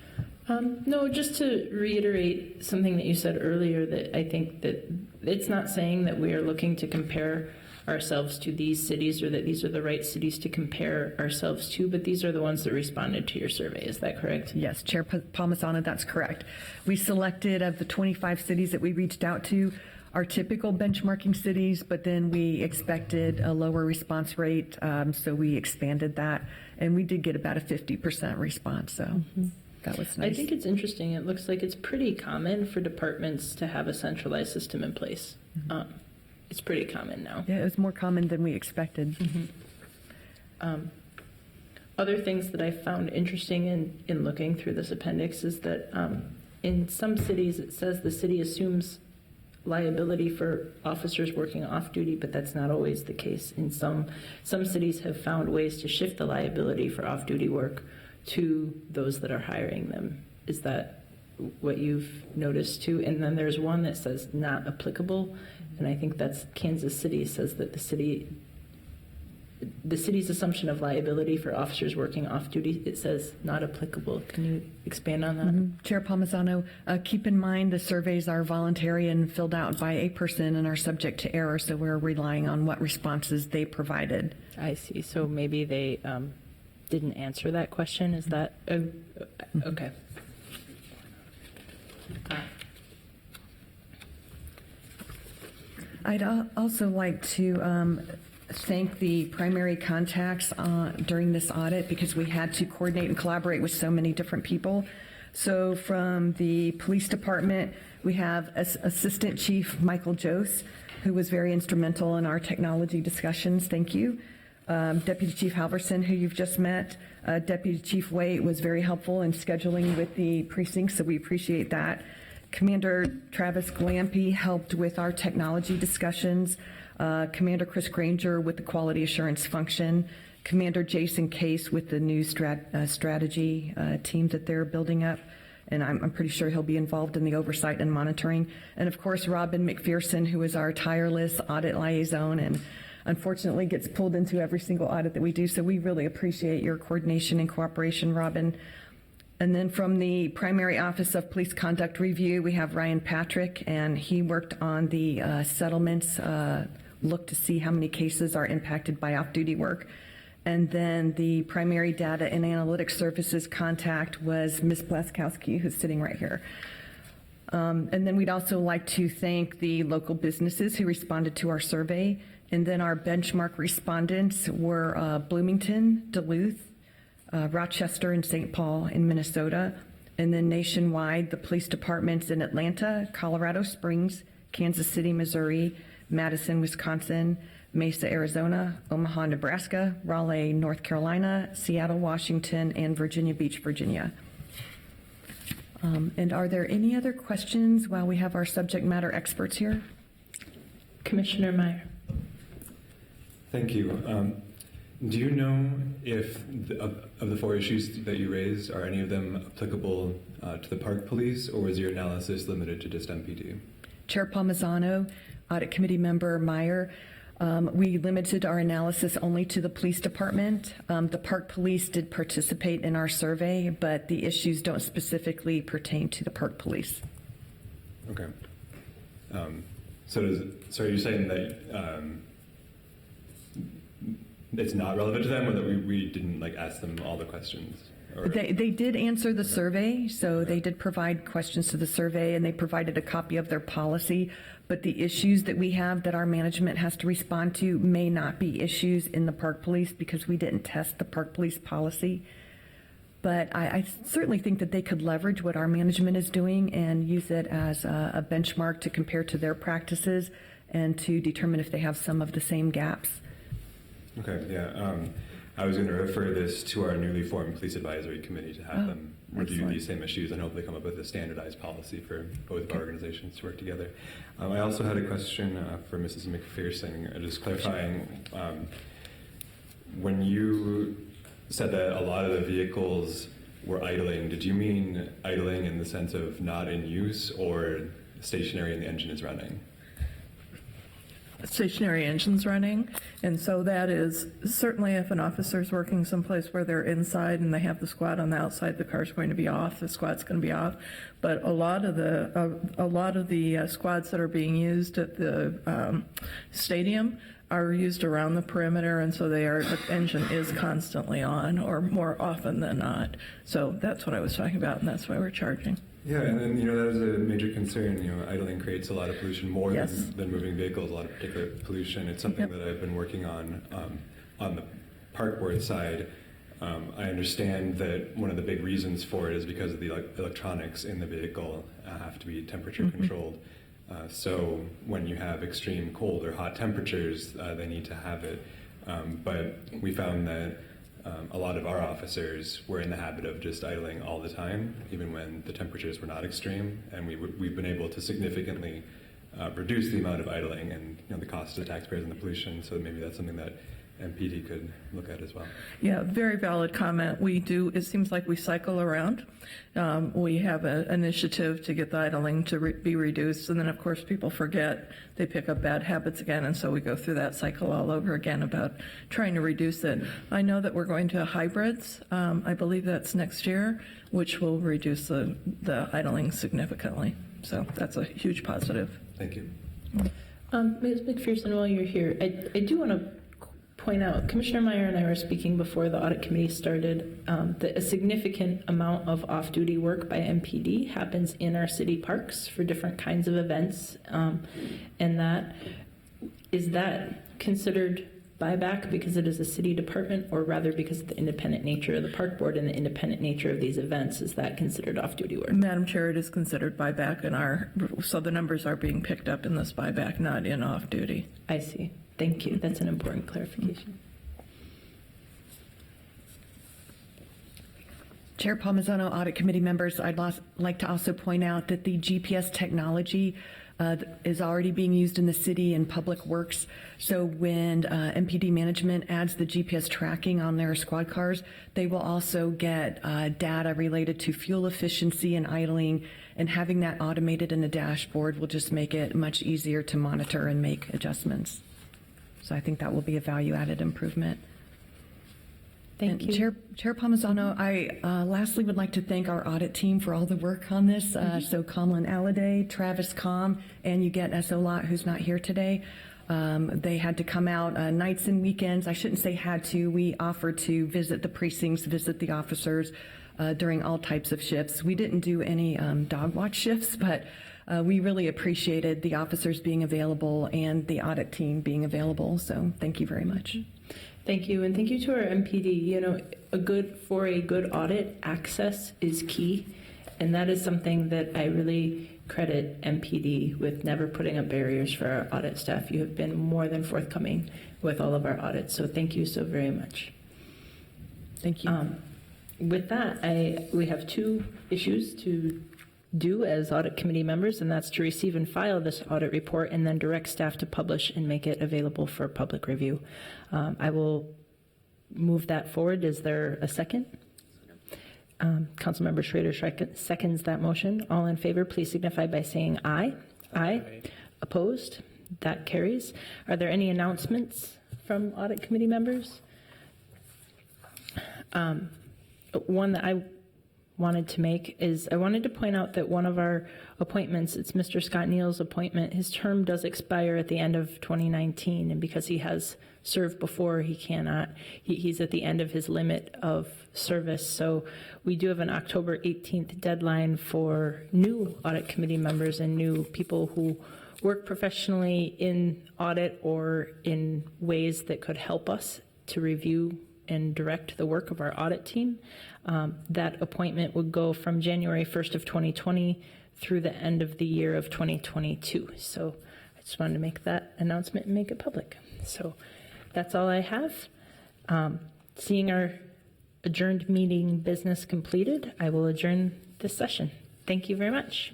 No, just to reiterate something that you said earlier, that I think that it's not saying that we are looking to compare ourselves to these cities or that these are the right cities to compare ourselves to, but these are the ones that responded to your survey. Is that correct? Yes, Chair Palmisano, that's correct. We selected of the 25 cities that we reached out to our typical benchmarking cities, but then we expected a lower response rate, so we expanded that, and we did get about a 50% response, so that was nice. I think it's interesting. It looks like it's pretty common for departments to have a centralized system in place. It's pretty common now. Yeah, it was more common than we expected. Other things that I found interesting in looking through this appendix is that in some cities it says the city assumes liability for officers working off-duty, but that's not always the case. In some cities have found ways to shift the liability for off-duty work to those that are hiring them. Is that what you've noticed too? And then there's one that says not applicable, and I think that's Kansas City says that the city's assumption of liability for officers working off-duty, it says not applicable. Can you expand on that? Chair Palmisano, keep in mind the surveys are voluntary and filled out by a person and are subject to error, so we're relying on what responses they provided. I see. So maybe they didn't answer that question. Is that okay? I'd also like to thank the primary contacts during this audit because we had to coordinate and collaborate with so many different people. So from the police department, we have Assistant Chief Michael Jose, who was very instrumental in our technology discussions. Thank you. Deputy Chief Halverson, who you've just met. Deputy Chief Waite was very helpful in scheduling with the precinct, so we appreciate that. Commander Travis Glampy helped with our technology discussions. Commander Chris Granger with the quality assurance function. Commander Jason Case with the new strategy team that they're building up. And I'm pretty sure he'll be involved in the oversight and monitoring. And of course, Robin McPherson, who is our tireless audit liaison and unfortunately gets pulled into every single audit that we do. So we really appreciate your coordination and cooperation, Robin. And then from the Primary Office of Police Conduct Review, we have Ryan Patrick, and he worked on the settlements, look to see how many cases are impacted by off-duty work. And then the Primary Data and Analytics Services contact was Ms. Blaskowski, who's sitting right here. And then we'd also like to thank the local businesses who responded to our survey. And then our benchmark respondents were Bloomington, Duluth, Rochester, and St. Paul in Minnesota. And then nationwide, the police departments in Atlanta, Colorado Springs, Kansas City, Missouri, Madison, Wisconsin, Mesa, Arizona, Omaha, Nebraska, Raleigh, North Carolina, Seattle, Washington, and Virginia Beach, Virginia. And are there any other questions while we have our subject matter experts here? Commissioner Meyer. Thank you. Do you know if of the 4 issues that you raised, are any of them applicable to the park police, or was your analysis limited to just MPD? Chair Palmisano, Audit Committee Member Meyer, we limited our analysis only to the police department. The park police did participate in our survey, but the issues don't specifically pertain to the park police. Okay. So are you saying that it's not relevant to them, or that we didn't ask them all the questions? Or? They did answer the survey, so they did provide questions to the survey, and they provided a copy of their policy. But the issues that we have that our management has to respond to may not be issues in the park police because we didn't test the park police policy. But I certainly think that they could leverage what our management is doing and use it as a benchmark to compare to their practices and to determine if they have some of the same gaps. Okay, yeah. I was going to refer this to our newly formed Police Advisory Committee to have them review excellent. these same issues and hopefully come up with a standardized policy for both organizations to work together. I also had a question for Mrs. McPherson, just clarifying, when you said that a lot of the vehicles were idling, did you mean idling in the sense of not in use, or stationary and the engine is running? Stationary engines running, and so that is certainly if an officer is working someplace where they're inside and they have the squad on the outside, the car's going to be off, the squad's going to be off. But a lot of the squads that are being used at the stadium are used around the perimeter, and so the engine is constantly on, or more often than not. So that's what I was talking about, and that's why we're charging. Yeah, and then, that is a major concern. Idling creates a lot of pollution, more Yes. than moving vehicles, a lot of particulate pollution. It's something that I've been working on the park board side. I understand that one of the big reasons for it is because of the electronics in the vehicle have to be temperature controlled. So when you have extreme cold or hot temperatures, they need to have it. But we found that a lot of our officers were in the habit of just idling all the time, even when the temperatures were not extreme, and we've been able to significantly reduce the amount of idling and the cost to the taxpayers and the pollution. So maybe that's something that MPD could look at as well. Yeah, very valid comment. We do, it seems like we cycle around. We have an initiative to get the idling to be reduced, and then of course people forget, they pick up bad habits again, and so we go through that cycle all over again about trying to reduce it. I know that we're going to hybrids, I believe that's next year, which will reduce the idling significantly. So that's a huge positive. Thank you. Ms. McPherson, while you're here, I do want to point out, Commissioner Meyer and I were speaking before the audit committee started, that a significant amount of off-duty work by MPD happens in our city parks for different kinds of events, and is that considered buyback because it is a city department, or rather because of the independent nature of the park board and the independent nature of these events, is that considered off-duty work? Madam Chair, it is considered buyback so the numbers are being picked up in this buyback, not in off-duty. I see. Thank you. That's an important clarification. Chair Palmisano, Audit Committee members, I'd like to also point out that the GPS technology is already being used in the city and public works. So when MPD management adds the GPS tracking on their squad cars, they will also get data related to fuel efficiency and idling, and having that automated in the dashboard will just make it much easier to monitor and make adjustments. So I think that will be a value-added improvement. Thank And you. Chair Palmisano, I lastly would like to thank our audit team for all the work on this. So Colin Alladay, Travis Com, and you get S.O. Lott, who's not here today. They had to come out nights and weekends. I shouldn't say had to. We offered to visit the precincts, visit the officers during all types of shifts. We didn't do any dog watch shifts, but we really appreciated the officers being available and the audit team being available. So thank you very much. Thank you, and thank you to our MPD. You know, for a good audit, access is key, and that is something that I really credit MPD with, never putting up barriers for our audit staff. You have been more than forthcoming with all of our audits, so thank you so very much. Thank you. With that, we have two issues to do as audit committee members, and that's to receive and file this audit report and then direct staff to publish and make it available for public review. I will move that forward. Is there a second? Councilmember Schrader seconds that motion. All in favor, please signify by saying aye. Aye. Opposed? That carries. Are there any announcements from audit committee members? One that I wanted to make is I wanted to point out that one of our appointments, it's Mr. Scott Neal's appointment, his term does expire at the end of 2019, and because he has served before, he cannot, he's at the end of his limit of service. So we do have an October 18th deadline for new audit committee members and new people who work professionally in audit or in ways that could help us to review and direct the work of our audit team. That appointment would go from January 1st of 2020 through the end of the year of 2022. So I just wanted to make that announcement and make it public. So that's all I have. Seeing our adjourned meeting business completed, I will adjourn this session. Thank you very much.